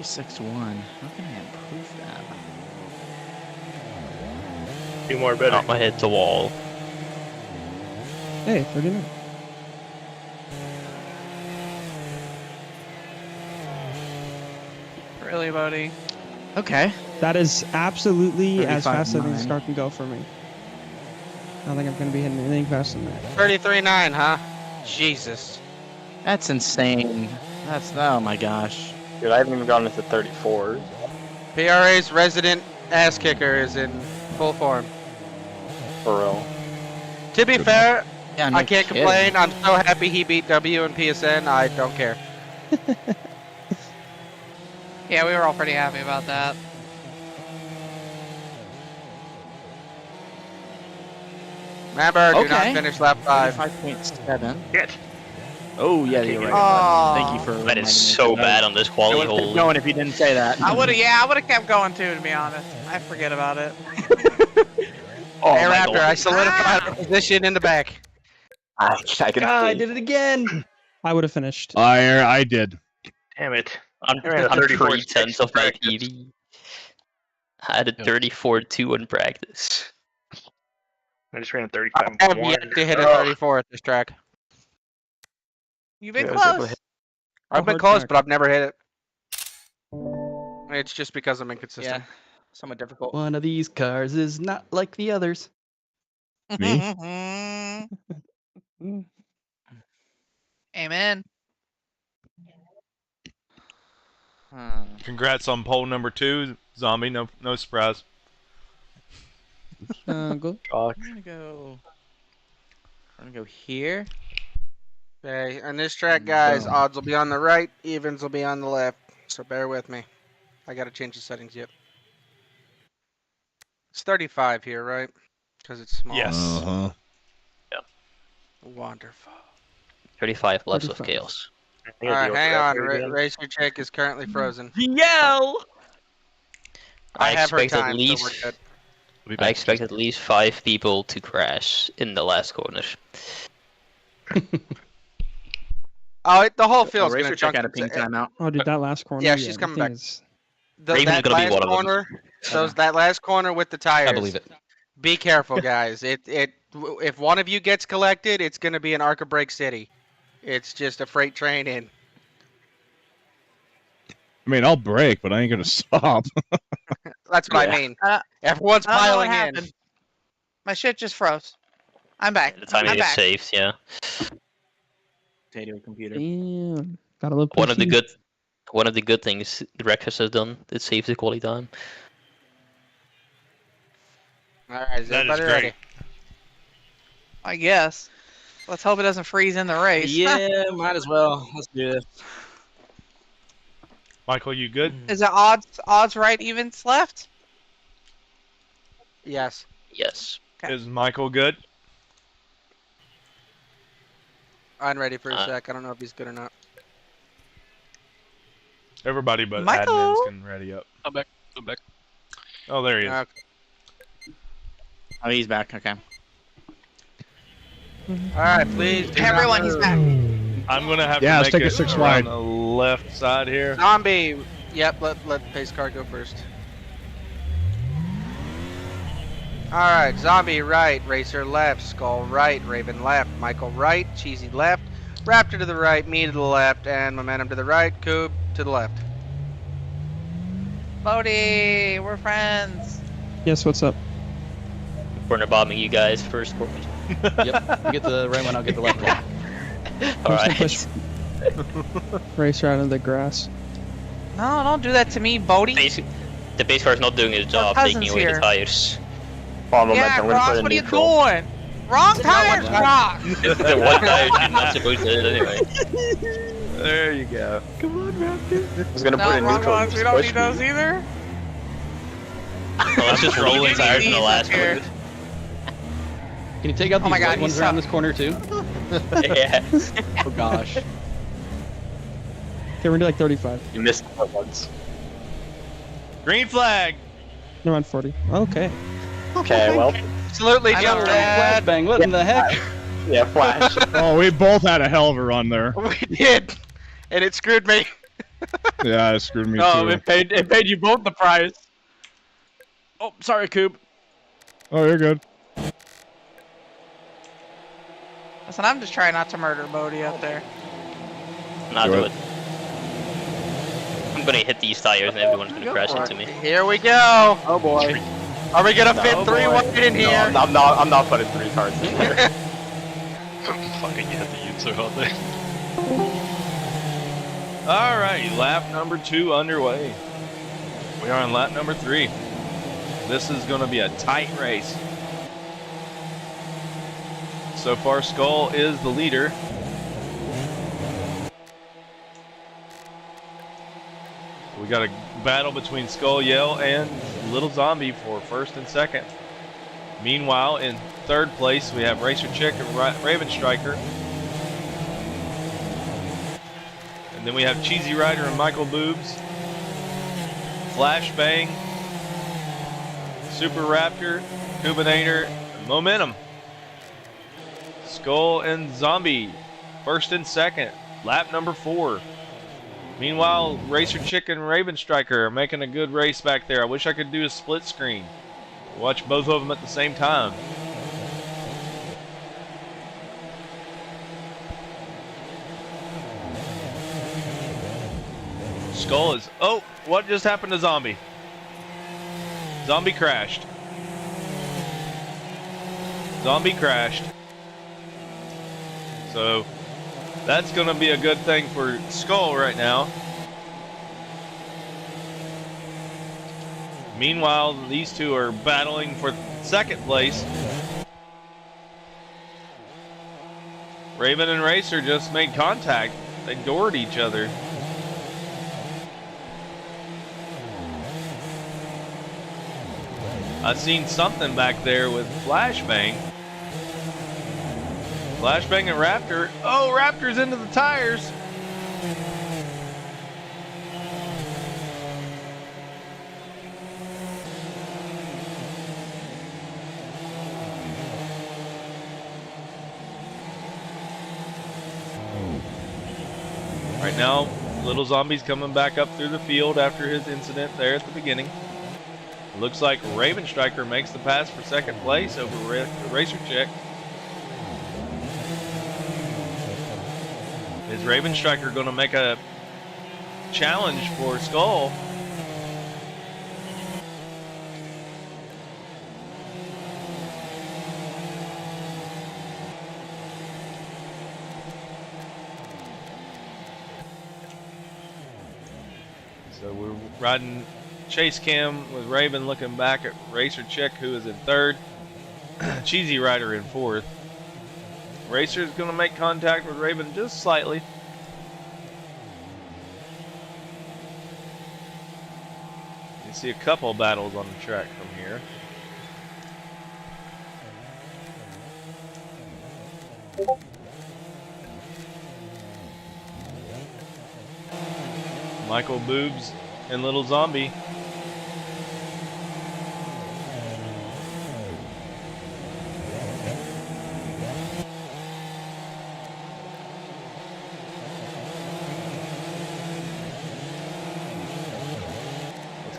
6-1. How can I improve that? 2 more better. Not my head to wall. Hey, 39. Really, buddy? Okay. That is absolutely as fast as 35.9. this car can go for me. I don't think I'm going to be hitting anything faster than that. 33.9, huh? Jesus. That's insane. That's, oh my gosh. Dude, I haven't even gone into 34. PRA's resident ass kicker is in full form. For real. To be fair, Yeah, no I can't kidding. complain. I'm so happy he beat W and PSN. I don't care. Yeah, we were all pretty happy about that. Remember, do not Okay. finish lap 5. 5.7. Shit. Oh, yeah, you're right. Aw. Thank you for That reminding is me. so bad on this I quality would have kept hole. going if you didn't say that. I would have kept going too, to be honest. I forget about it. Oh, Hey, my Raptor, God. I solidified the position in the back. I can I see. did it again. I would have finished. I did. Damn it. I'm I ran a 3/10 of my practice. TV. I had a 34-2 in practice. I just ran a I have 35.1. yet to hit a Ugh. 34 at this track. You've been Yeah, I was able to close. hit- I've been hard close, track. but I've never hit it. It's just because I'm inconsistent. Yeah, somewhat difficult. One of these cars is not like the others. Me? Amen. Congrats on pole number 2, Zombie. No surprise. Go. I'm gonna go here. Okay, on this track, guys, odds will be on the right, evens will be on the left. So bear with me. I gotta change the settings yet. It's 35 here, right? Because it's small. Yes. Uh-huh. Wonderful. 35 laps of 35. chaos. All right, hang on. Racer check is currently frozen. Yell! I have her expect time, at least so we're good. I expect at least 5 people to crash in the last corner. Oh, the whole field's Racer gonna check junk. out a pink timeout. Oh, dude, that last corner. Yeah, she's coming the thing back. is- Raven's That gonna be last one of them. corner, that last corner with the tires. I believe it. Be careful, guys. If one of you gets collected, it's gonna be an Arca Break City. It's just a freight train in. I mean, I'll break, but I ain't gonna stop. That's what Yeah. I mean. Uh, Everyone's I don't know what piling in. happened. My shit just froze. I'm back. The time I'm it gets back. saved, yeah. Potato computer. Damn. Gotta love One of the PC. good things the Wreckfest has done, it saves the quality time. All right, is That is everybody great. ready? I guess. Let's hope it doesn't freeze in the race. Yeah, might as well. Let's do this. Michael, you good? Is it odds right, evens left? Yes. Yes. Okay. Is Michael good? I'm ready for a sec. I don't know if he's good or not. Everybody but Michael? admins can ready up. I'm back. I'm back. Oh, there he is. Okay. Oh, he's back. Okay. All right, please. do not Everyone, he's move. back. I'm gonna have Yeah, to let's make take a it 6 around wide. the left side here. Zombie. Yep, let pace car go first. Alright, Zombie right, Racer left, Skull right, Raven left, Michael right, Cheesy left, Raptor to the right, me to the left, and Momentum to the right, Coob to the left. Bodie, we're friends. Yes, what's up? Corner bombing you guys first. Yep. You get the right one, I'll get the left one. Alright. Race right into the grass. No, don't do that to me, Bodie. The base car's not doing its job, taking cousin's away here. the tires. Yeah, Ross, what are you doing? Wrong tires, Ross. The one tire you're not supposed to hit anyway. There you go. Come on, Raptor. I was gonna No, put in wrong neutral. ones. We don't need those either. Well, let's just roll the tires in the last here. one. Can you take out Oh these my God, white he's ones around this corner too? Yeah. Oh gosh. Okay, we're gonna do like 35. You missed it once. Green flag. No, on 40. Okay. Okay, well. Absolutely, I jump know, dad. Flashbang, what in the heck? Yeah, flash. Oh, we both had a hell of a run there. We did, and it screwed me. Yeah, it screwed me Oh, too. it paid you both the prize. Oh, sorry, Coop. Oh, you're good. Listen, I'm just trying not to murder Bodie out there. Not Do do it. it. I'm gonna hit these tires and everyone's gonna crash into me. Here we go. Oh boy. Are we gonna fit Oh, 3 boy. wide in here? No, I'm not putting 3 cars in here. Fucking hit the Ute so hard there. All right, lap number 2 underway. We are on lap number 3. This is going to be a tight race. So far, Skull is the leader. We got a battle between Skull Yell and Little Zombie for first and second. Meanwhile, in third place, we have Racer Chick and Raven Striker. And then we have Cheesy Rider and Michael Boobs. Flashbang, Super Raptor, Cubinator, and Momentum. Skull and Zombie, first and second, lap number 4. Meanwhile, Racer Chick and Raven Striker are making a good race back there. I wish I could do a split screen. Watch both of them at the same time. Skull is... Oh, what just happened to Zombie? Zombie crashed. Zombie crashed. So, that's going to be a good thing for Skull right now. Meanwhile, these two are battling for second place. Raven and Racer just made contact. They doored each other. I seen something back there with Flashbang. Flashbang and Raptor. Oh, Raptor's into the tires. Right now, Little Zombie's coming back up through the field after his incident there at the beginning. It looks like Raven Striker makes the pass for second place over Racer Chick. Is Raven Striker going to make a challenge for Skull? So we're riding chase cam with Raven looking back at Racer Chick, who is in third. Cheesy Rider in fourth. Racer's going to make contact with Raven just slightly. You see a couple battles on the track from here. Michael Boobs and Little Zombie.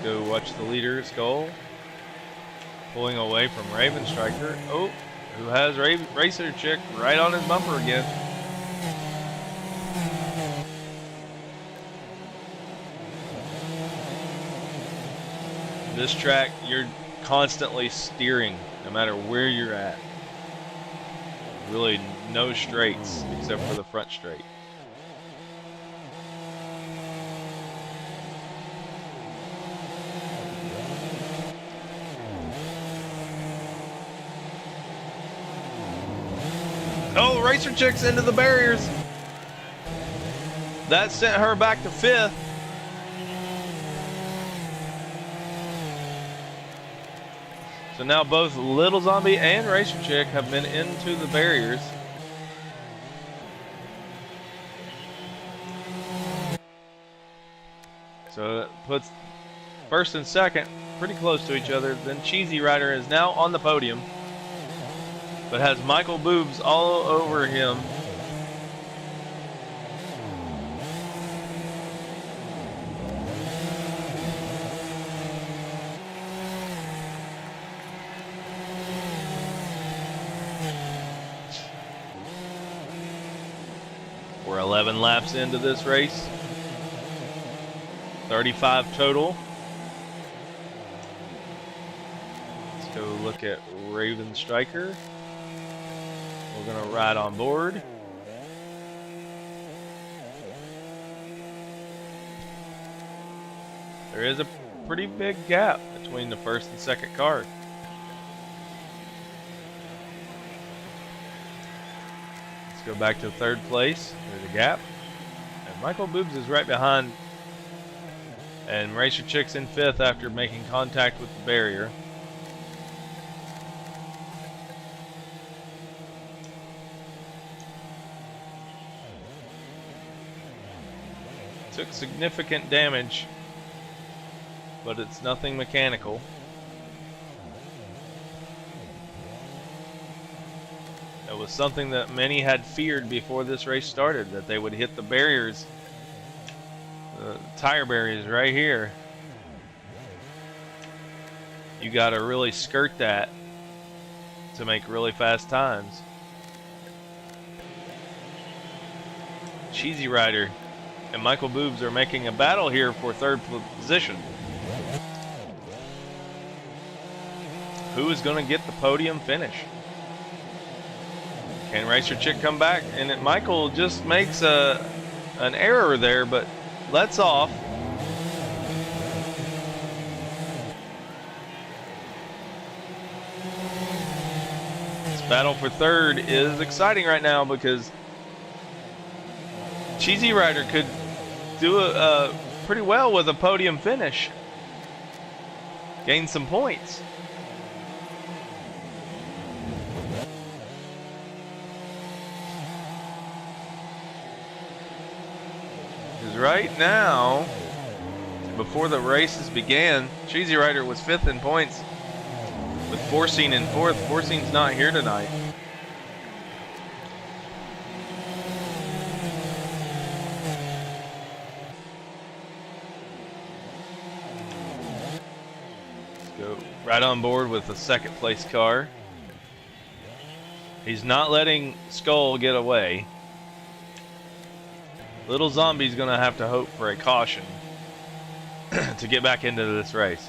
go watch the leader, Skull. Pulling away from Raven Striker. Oh, who has Racer Chick right on his bumper again. This track, you're constantly steering no matter where you're at. Really no straights except for the front straight. Oh, Racer Chick's into the barriers. That sent her back to 5th. So now both Little Zombie and Racer Chick have been into the barriers. So that puts first and second pretty close to each other. Then Cheesy Rider is now on the podium, but has Michael Boobs all over him. We're 11 laps into this race. 35 total. Let's go look at Raven Striker. We're gonna ride on board. There is a pretty big gap between the first and second car. Go back to 3rd place. There's a gap. And Michael Boobs is right behind. And Racer Chick's in 5th after making contact with the barrier. Took significant damage, but it's nothing mechanical. It was something that many had feared before this race started, that they would hit the barriers, the tire barriers right here. You got to really skirt that to make really fast times. Cheesy Rider and Michael Boobs are making a battle here for 3rd position. Who is going to get the podium finish? Can Racer Chick come back? And Michael just makes an error there, but lets off. This battle for 3rd is exciting right now because Cheesy Rider could do pretty well with a podium finish. Gain some points. Right now, before the races began, Cheesy Rider was 5th in points with Forcine in 4th. Forcine's not here tonight. Let's go right on board with the 2nd place car. He's not letting Skull get away. Little Zombie's going to have to hope for a caution to get back into this race.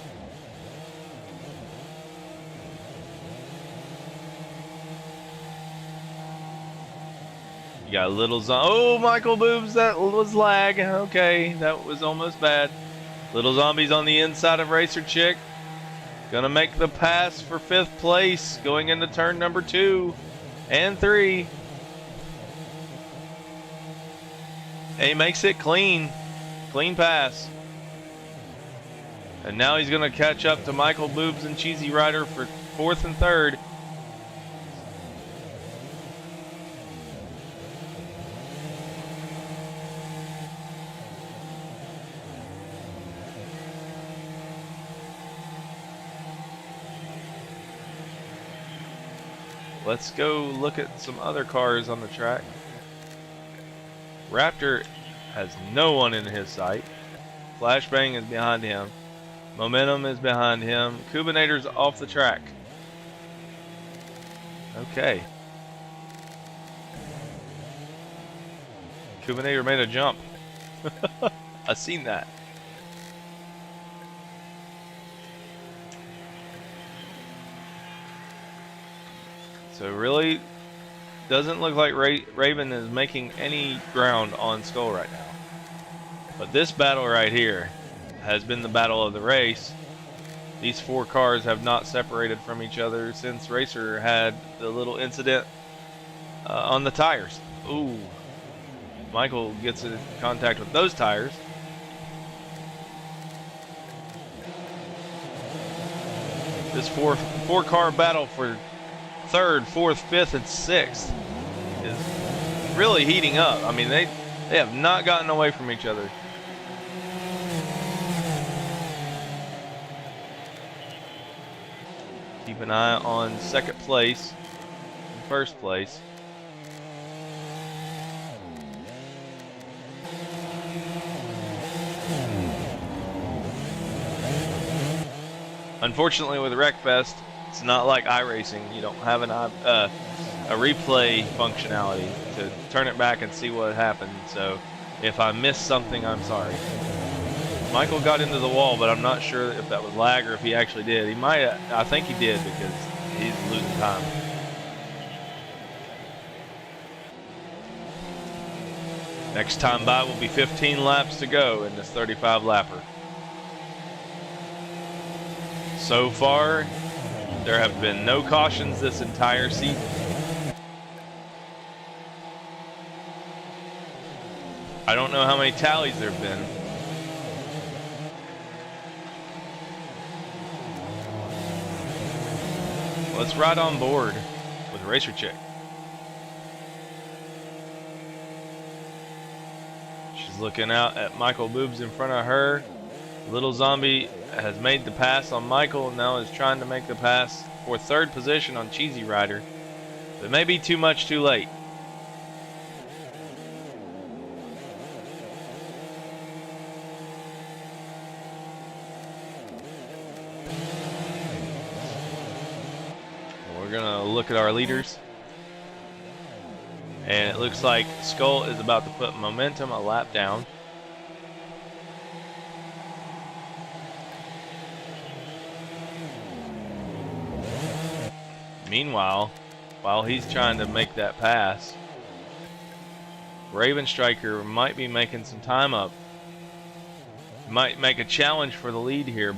You got Little Zombie. Oh, Michael Boobs, that was lag. Okay, that was almost bad. Little Zombie's on the inside of Racer Chick. Gonna make the pass for 5th place going into turn number 2 and 3. He makes it clean. Clean pass. And now he's going to catch up to Michael Boobs and Cheesy Rider for 4th and 3rd. Let's go look at some other cars on the track. Raptor has no one in his sight. Flashbang is behind him. Momentum is behind him. Kubinator's off the track. Okay. Kubinator made a jump. I seen that. So really doesn't look like Raven is making any ground on Skull right now. But this battle right here has been the battle of the race. These 4 cars have not separated from each other since Racer had the little incident on the tires. Ooh. Michael gets in contact with those tires. This four-car battle for 3rd, 4th, 5th, and 6th is really heating up. I mean, they have not gotten away from each other. Keep an eye on 2nd place and 1st place. Unfortunately, with Wreckfest, it's not like iRacing. You don't have a replay functionality to turn it back and see what happened. So if I missed something, I'm sorry. Michael got into the wall, but I'm not sure if that was lag or if he actually did. He might. I think he did because he's losing time. Next time by will be 15 laps to go in this 35 lapper. So far, there have been no cautions this entire season. I don't know how many tallies there have been. Let's ride on board with Racer Chick. She's looking out at Michael Boobs in front of her. Little Zombie has made the pass on Michael, now is trying to make the pass for 3rd position on Cheesy Rider. But maybe too much too late. We're gonna look at our leaders. And it looks like Skull is about to put Momentum a lap down. Meanwhile, while he's trying to make that pass, Raven Striker might be making some time up. Might make a challenge for the lead here.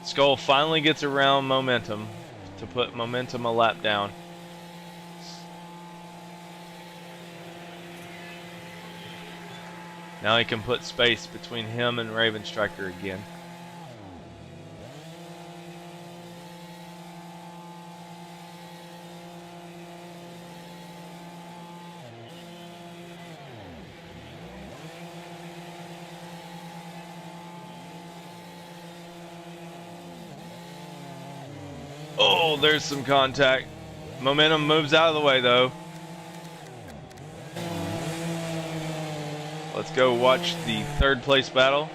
Skull finally gets around Momentum to put Momentum a lap down. Now he can put space between him and Raven Striker again. Oh, there's some contact. Momentum moves out of the way, though. Let's go watch the 3rd place battle.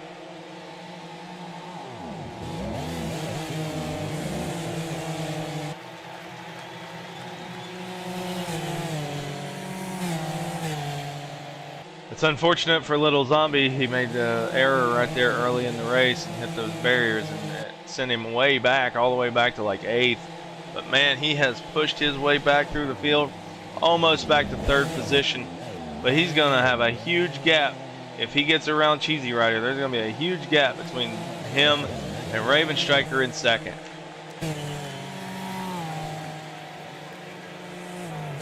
It's unfortunate for Little Zombie. He made the error right there early in the race and hit those barriers, and it sent him way back, all the way back to like 8th. But man, he has pushed his way back through the field, almost back to 3rd position. But he's going to have a huge gap. If he gets around Cheesy Rider, there's going to be a huge gap between him and Raven Striker in 2nd.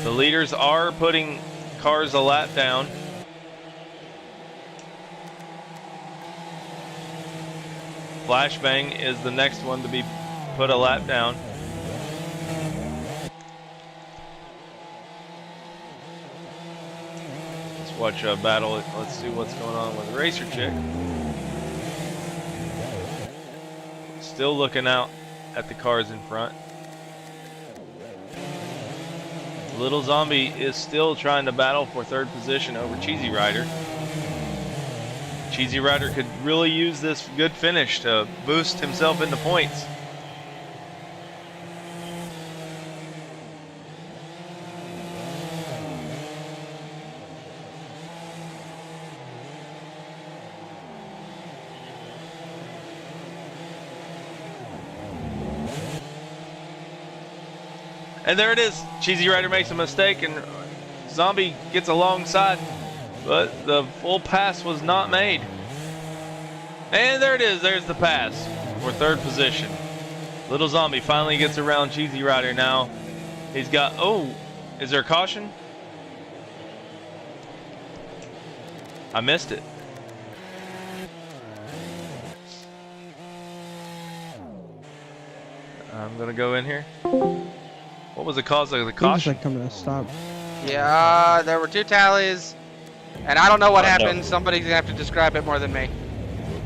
The leaders are putting cars a lap down. Flashbang is the next one to be put a lap down. Let's watch a battle. Let's see what's going on with Racer Chick. Still looking out at the cars in front. Little Zombie is still trying to battle for 3rd position over Cheesy Rider. Cheesy Rider could really use this good finish to boost himself into points. And there it is. Cheesy Rider makes a mistake and Zombie gets alongside, but the full pass was not made. And there it is. There's the pass for third position. Little Zombie finally gets around Cheesy Rider now. He's got, oh, is there a caution? I missed it. I'm going to go in here. What was the cause of the caution? Like coming to a stop. Yeah, there were 2 tallies, and I don't know what happened. Somebody's gonna have to describe it more than me.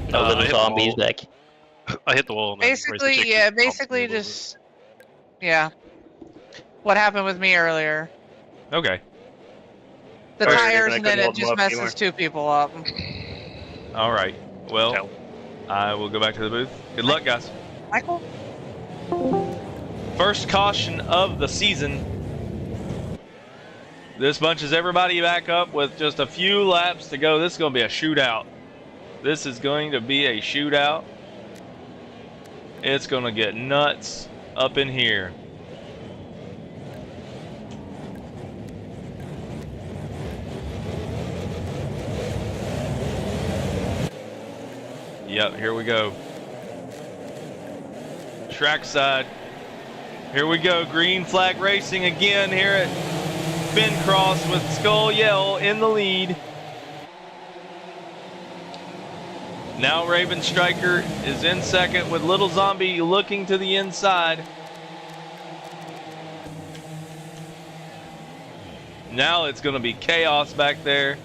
No little zombies back. I hit the wall. And basically, yeah, basically just, yeah. What happened with me earlier? Okay. The tires, and then it just messes 2 people up. All right. Well, I will go back to the booth. Good luck, guys. Michael? First caution of the season. This bunches everybody back up with just a few laps to go. This is going to be a shootout. This is going to be a shootout. It's going to get nuts up in here. Yep, here we go. Trackside. Here we go, green flag racing again here at Finn Cross with Skull Yell in the lead. Now Raven Striker is in second with Little Zombie looking to the inside. Now it's going to be chaos back there.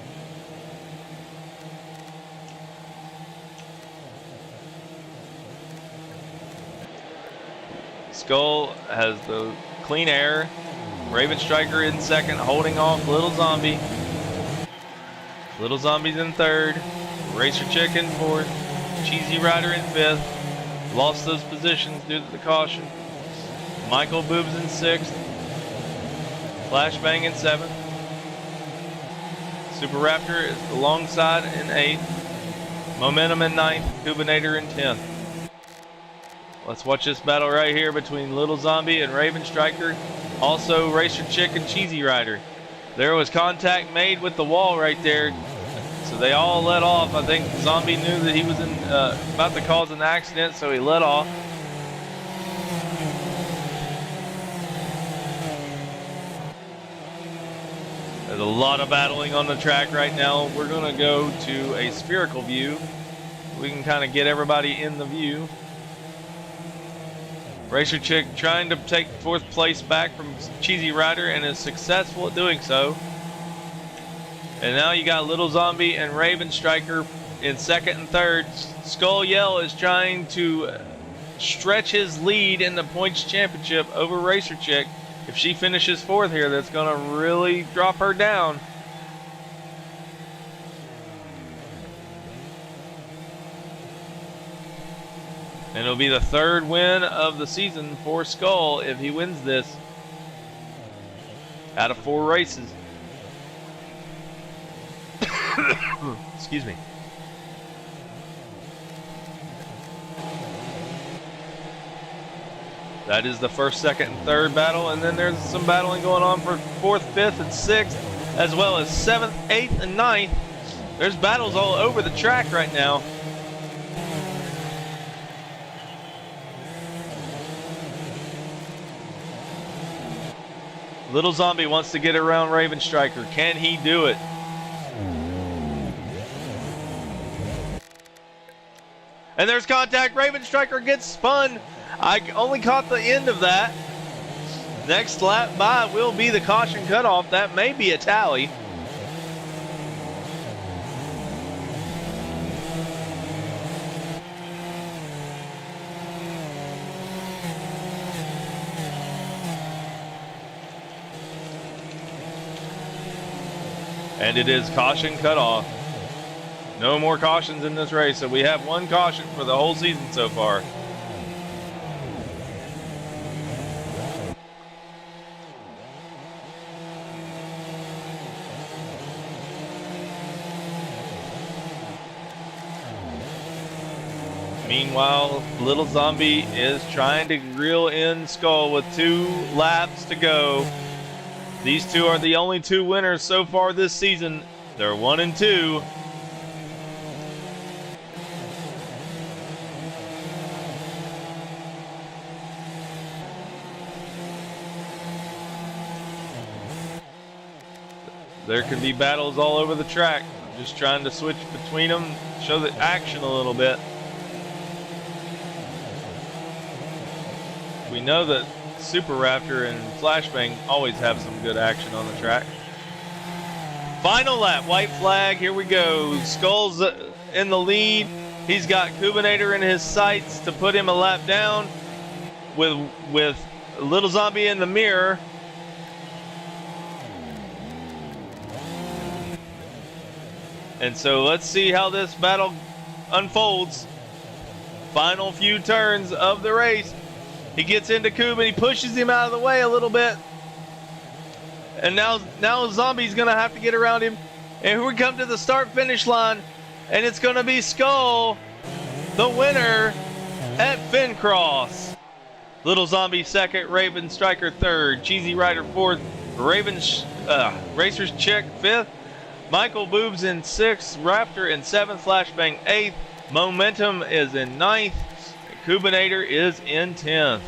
Skull has the clean air. Raven Striker in second, holding off Little Zombie. Little Zombie's in third. Racer Chick in fourth. Cheesy Rider in fifth. Lost those positions due to the caution. Michael Boobs in sixth. Flashbang in seventh. Super Raptor is alongside in eighth. Momentum in ninth. Kubinator in 10th. Let's watch this battle right here between Little Zombie and Raven Striker. Also Racer Chick and Cheesy Rider. There was contact made with the wall right there. So they all let off. I think Zombie knew that he was about to cause an accident, so he let off. There's a lot of battling on the track right now. We're going to go to a spherical view. We can kind of get everybody in the view. Racer Chick trying to take fourth place back from Cheesy Rider and is successful at doing so. And now you got Little Zombie and Raven Striker in second and third. Skull Yell is trying to stretch his lead in the points championship over Racer Chick. If she finishes fourth here, that's going to really drop her down. And it'll be the third win of the season for Skull if he wins this out of 4 races. Excuse me. That is the first, second, and third battle, and then there's some battling going on for 4th, 5th, and 6th, as well as 7th, 8th, and 9th. There's battles all over the track right now. Little Zombie wants to get around Raven Striker. Can he do it? And there's contact. Raven Striker gets spun. I only caught the end of that. Next lap by will be the caution cutoff. That may be a tally. And it is caution cutoff. No more cautions in this race, so we have one caution for the whole season so far. Meanwhile, Little Zombie is trying to reel in Skull with 2 laps to go. These two are the only 2 winners so far this season. They're 1 and 2. There can be battles all over the track. I'm just trying to switch between them, show the action a little bit. We know that Super Raptor and Flashbang always have some good action on the track. Final lap, white flag, here we go. Skull's in the lead. He's got Kubinator in his sights to put him a lap down with Little Zombie in the mirror. And so let's see how this battle unfolds. Final few turns of the race. He gets into Kub and he pushes him out of the way a little bit. And now Zombie's going to have to get around him. And here we come to the start-finish line. And it's going to be Skull, the winner at Fincross. Little Zombie second, Raven Striker third, Cheesy Rider fourth, Racer's Chick fifth, Michael Boobs in 6th, Raptor in 7th, Flashbang 8th, Momentum is in 9th, and Kubinator is in 10th.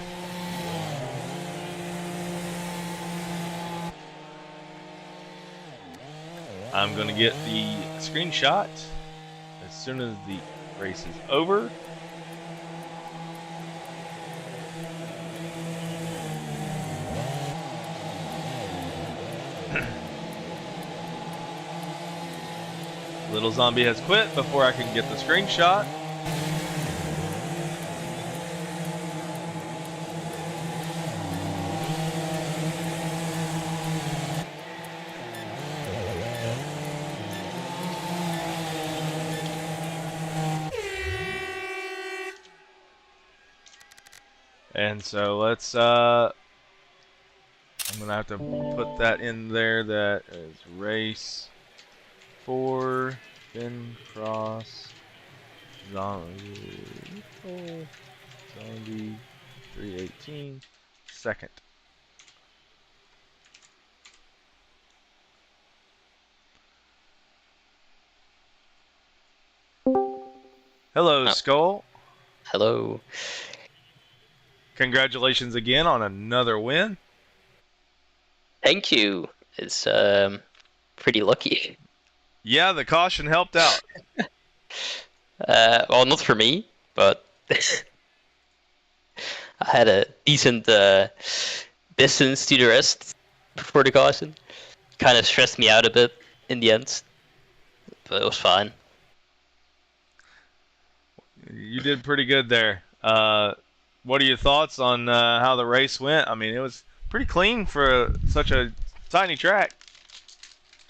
I'm going to get the screenshot as soon as the race is over. Little Zombie has quit before I can get the screenshot. And so let's I'm gonna have to put that in there. That is race 4, Fincross, Zombie 318, second. Hello, Skull. Hello. Congratulations again on another win. Thank you. It's pretty lucky. Yeah, the caution helped out. Well, not for me, but I had a decent distance to the rest before the caution. Kind of stressed me out a bit in the end, but it was fine. You did pretty good there. What are your thoughts on how the race went? I mean, it was pretty clean for such a tiny track.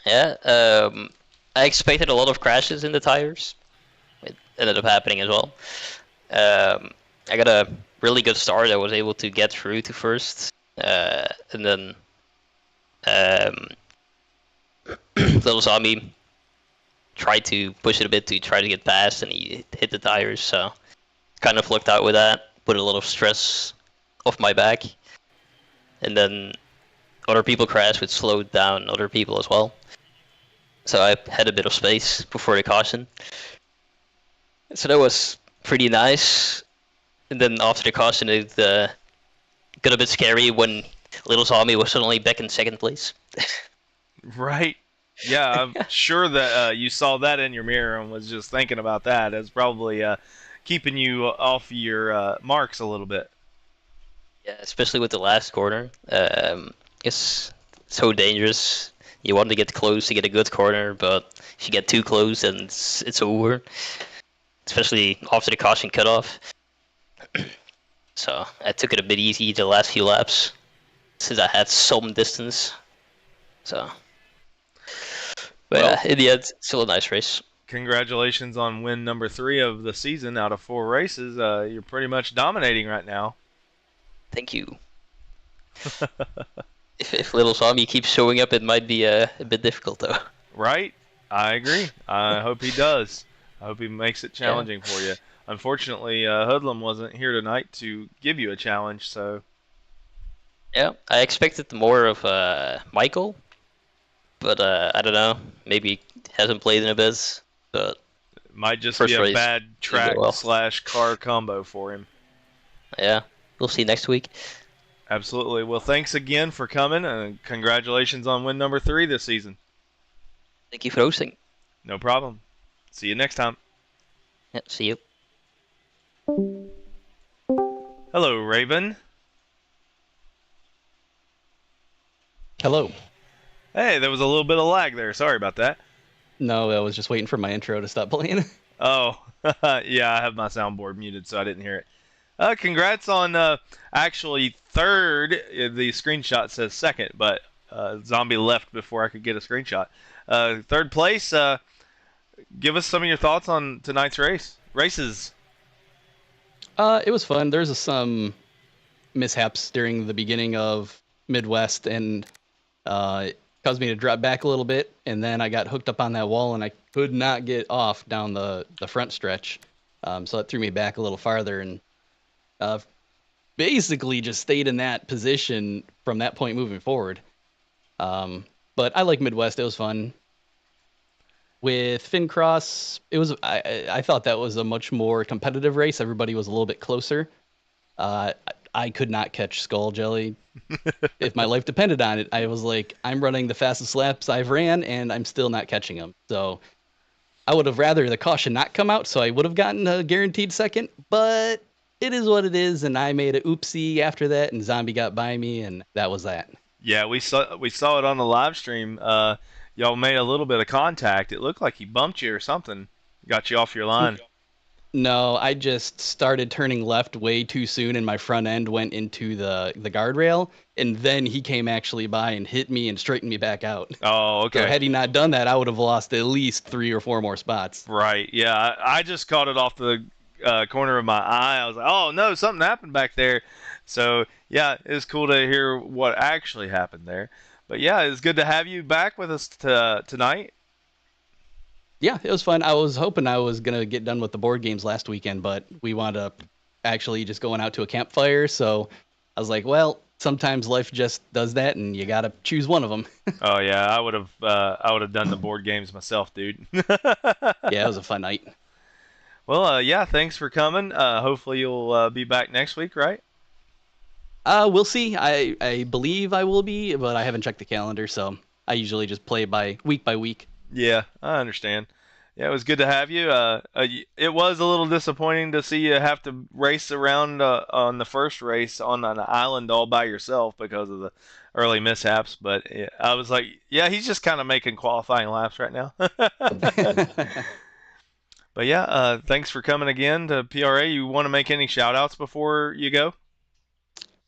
Yeah, I expected a lot of crashes in the tires. It ended up happening as well. I got a really good start. I was able to get through to first, and then Little Zombie tried to push it a bit to try to get past, and he hit the tires, so kind of lucked out with that. Put a lot of stress off my back. And then other people crashed, which slowed down other people as well. So I had a bit of space before the caution. So that was pretty nice. And then after the caution, it got a bit scary when Little Zombie was suddenly back in second place. Right. Yeah, I'm sure that you saw that in your mirror and was just thinking about that. It's probably keeping you off your marks a little bit. Yeah, especially with the last corner. It's so dangerous. You want to get close to get a good corner, but if you get too close, then it's over. Especially after the caution cutoff. So I took it a bit easy the last few laps, since I had some distance. So, but well, yeah, in the end, still a nice race. congratulations on win number 3 of the season out of 4 races. You're pretty much dominating right now. Thank you. If little zombie keeps showing up, it might be a bit difficult, though. Right? I agree. I hope he does. I hope he makes it challenging for you. Unfortunately, Hoodlum wasn't here tonight to give you a challenge, so... Yeah, I expected more of Michael, but I don't know. Maybe he hasn't played in a bit, but... Might just be a bad track/car combo for him. Yeah, we'll see next week. Absolutely. Well, thanks again for coming, and congratulations on win number 3 this season. Thank you for hosting. No problem. See you next time. Yeah, see you. Hello, Raven. Hello. Hey, there was a little bit of lag there. Sorry about that. No, I was just waiting for my intro to stop playing. Oh, yeah, I have my soundboard muted, so I didn't hear it. Congrats on actually third. The screenshot says second, but Zombie left before I could get a screenshot. Third place. Give us some of your thoughts on tonight's races. It was fun. There's some mishaps during the beginning of Midwest, and it caused me to drop back a little bit, and then I got hooked up on that wall, and I could not get off down the front stretch. So it threw me back a little farther, and basically just stayed in that position from that point moving forward. But I like Midwest. It was fun. With Fincross, it was I thought that was a much more competitive race. Everybody was a little bit closer. I could not catch Skull Jelly. If my life depended on it, I was like, I'm running the fastest laps I've ran, and I'm still not catching him. So I would have rather the caution not come out, so I would have gotten a guaranteed second. But it is what it is, and I made a oopsie after that, and Zombie got by me, and that was that. Yeah, we saw it on the live stream. Y'all made a little bit of contact. It looked like he bumped you or something. Got you off your line. No, I just started turning left way too soon, and my front end went into the guardrail, and then he came actually by and hit me and straightened me back out. Oh, okay. So had he not done that, I would have lost at least 3 or 4 more spots. Right, yeah. I just caught it off the corner of my eye. I was like, oh, no, something happened back there. So, yeah, it was cool to hear what actually happened there. But, yeah, it's good to have you back with us tonight. Yeah, it was fun. I was hoping I was going to get done with the board games last weekend, but we wound up actually just going out to a campfire. So I was like, well, sometimes life just does that, and you got to choose one of them. Oh, yeah, I would have done the board games myself, dude. Yeah, it was a fun night. Well, yeah, thanks for coming. Hopefully you'll be back next week, right? We'll see. I believe I will be, but I haven't checked the calendar, so I usually just play by week. Yeah, I understand. Yeah, it was good to have you. It was a little disappointing to see you have to race around on the first race on an island all by yourself because of the early mishaps. But yeah, I was like, yeah, he's just kind of making qualifying laps right now. But yeah, thanks for coming again to PRA. You want to make any shout-outs before you go?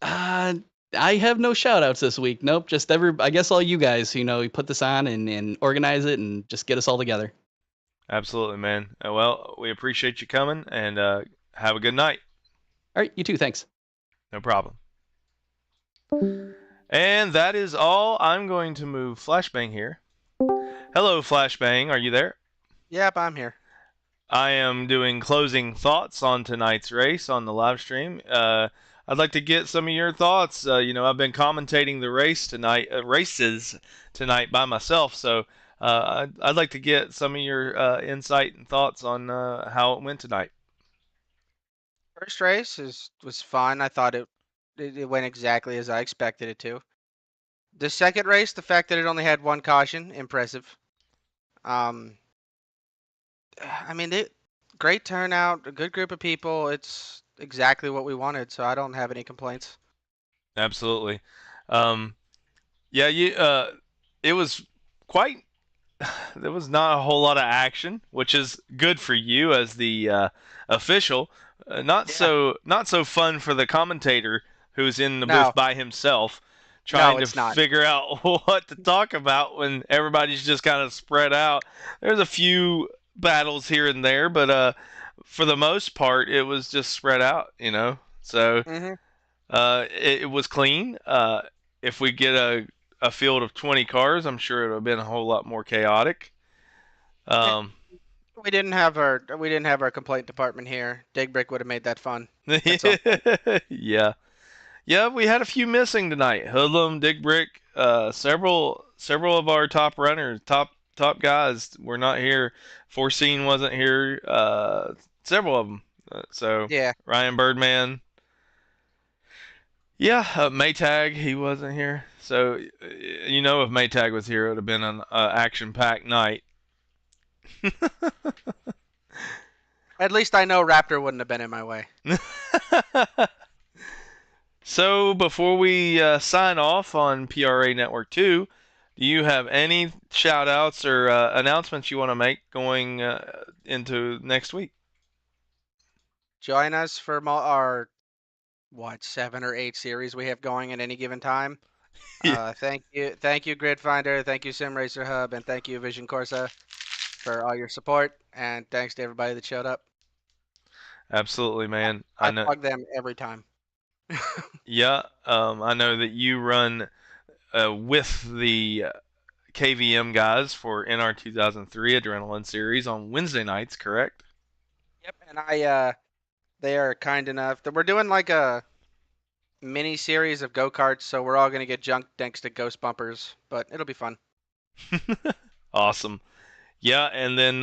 I have no shout-outs this week. Nope, just I guess all you guys, you put this on and organize it and just get us all together. Absolutely, man. Well, we appreciate you coming, and have a good night. All right, you too. Thanks. No problem. And that is all. I'm going to move Flashbang here. Hello, Flashbang. Are you there? Yep, I'm here. I am doing closing thoughts on tonight's race on the live stream. I'd like to get some of your thoughts. I've been commentating the races tonight by myself, so I'd like to get some of your insight and thoughts on how it went tonight. First race was fun. I thought it went exactly as I expected it to. The second race, the fact that it only had 1 caution, impressive. Great turnout, a good group of people. It's exactly what we wanted, so I don't have any complaints. Absolutely. Yeah, it was quite. There was not a whole lot of action, which is good for you as the official. Not so fun for the commentator who's in the booth by himself, trying to figure out what to talk about when everybody's just kind of spread out. There's a few battles here and there, but for the most part, it was just spread out, So it was clean. If we get a field of 20 cars, I'm sure it would have been a whole lot more chaotic. We didn't have our complaint department here. Dig Brick would have made that fun. Yeah. Yeah, we had a few missing tonight. Hoodlum, Dig Brick, several of our top runners, top guys were not here. Foreseen wasn't here. Several of them. Yeah. Ryan Birdman. Yeah, Maytag, he wasn't here. So if Maytag was here, it would have been an action-packed night. At least I know Raptor wouldn't have been in my way. So before we sign off on PRA Network 2, do you have any shout-outs or announcements you want to make going into next week? Join us for our 7 or 8 series we have going at any given time. Thank you Grid Finder, thank you Sim Racer Hub, and thank you Vision Corsa for all your support, and thanks to everybody that showed up. Absolutely, man. I plug them every time. Yeah, I know that you run with the KVM guys for NR 2003 Adrenaline Series on Wednesday nights, correct? Yep, and they are kind enough that we're doing like a mini series of go-karts, so we're all going to get junked thanks to ghost bumpers, but it'll be fun. Awesome. Yeah, and then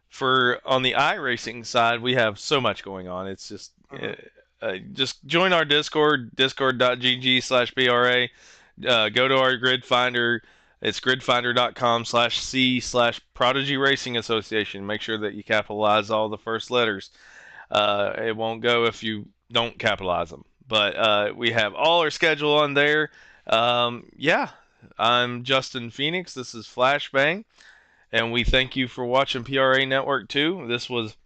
for on the iRacing side, we have so much going on. It's just just join our Discord, discord.gg/PRA. Go to our Grid Finder. It's gridfinder.com/C/Prodigy Racing Association. Make sure that you capitalize all the first letters. It won't go if you don't capitalize them. But we have all our schedule on there. Yeah, I'm Justin Phoenix. This is Flashbang. And we thank you for watching PRA Network 2. This was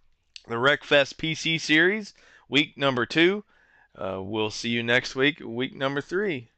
the Wreckfest PC series, week number 2. We'll see you next week, week number 3.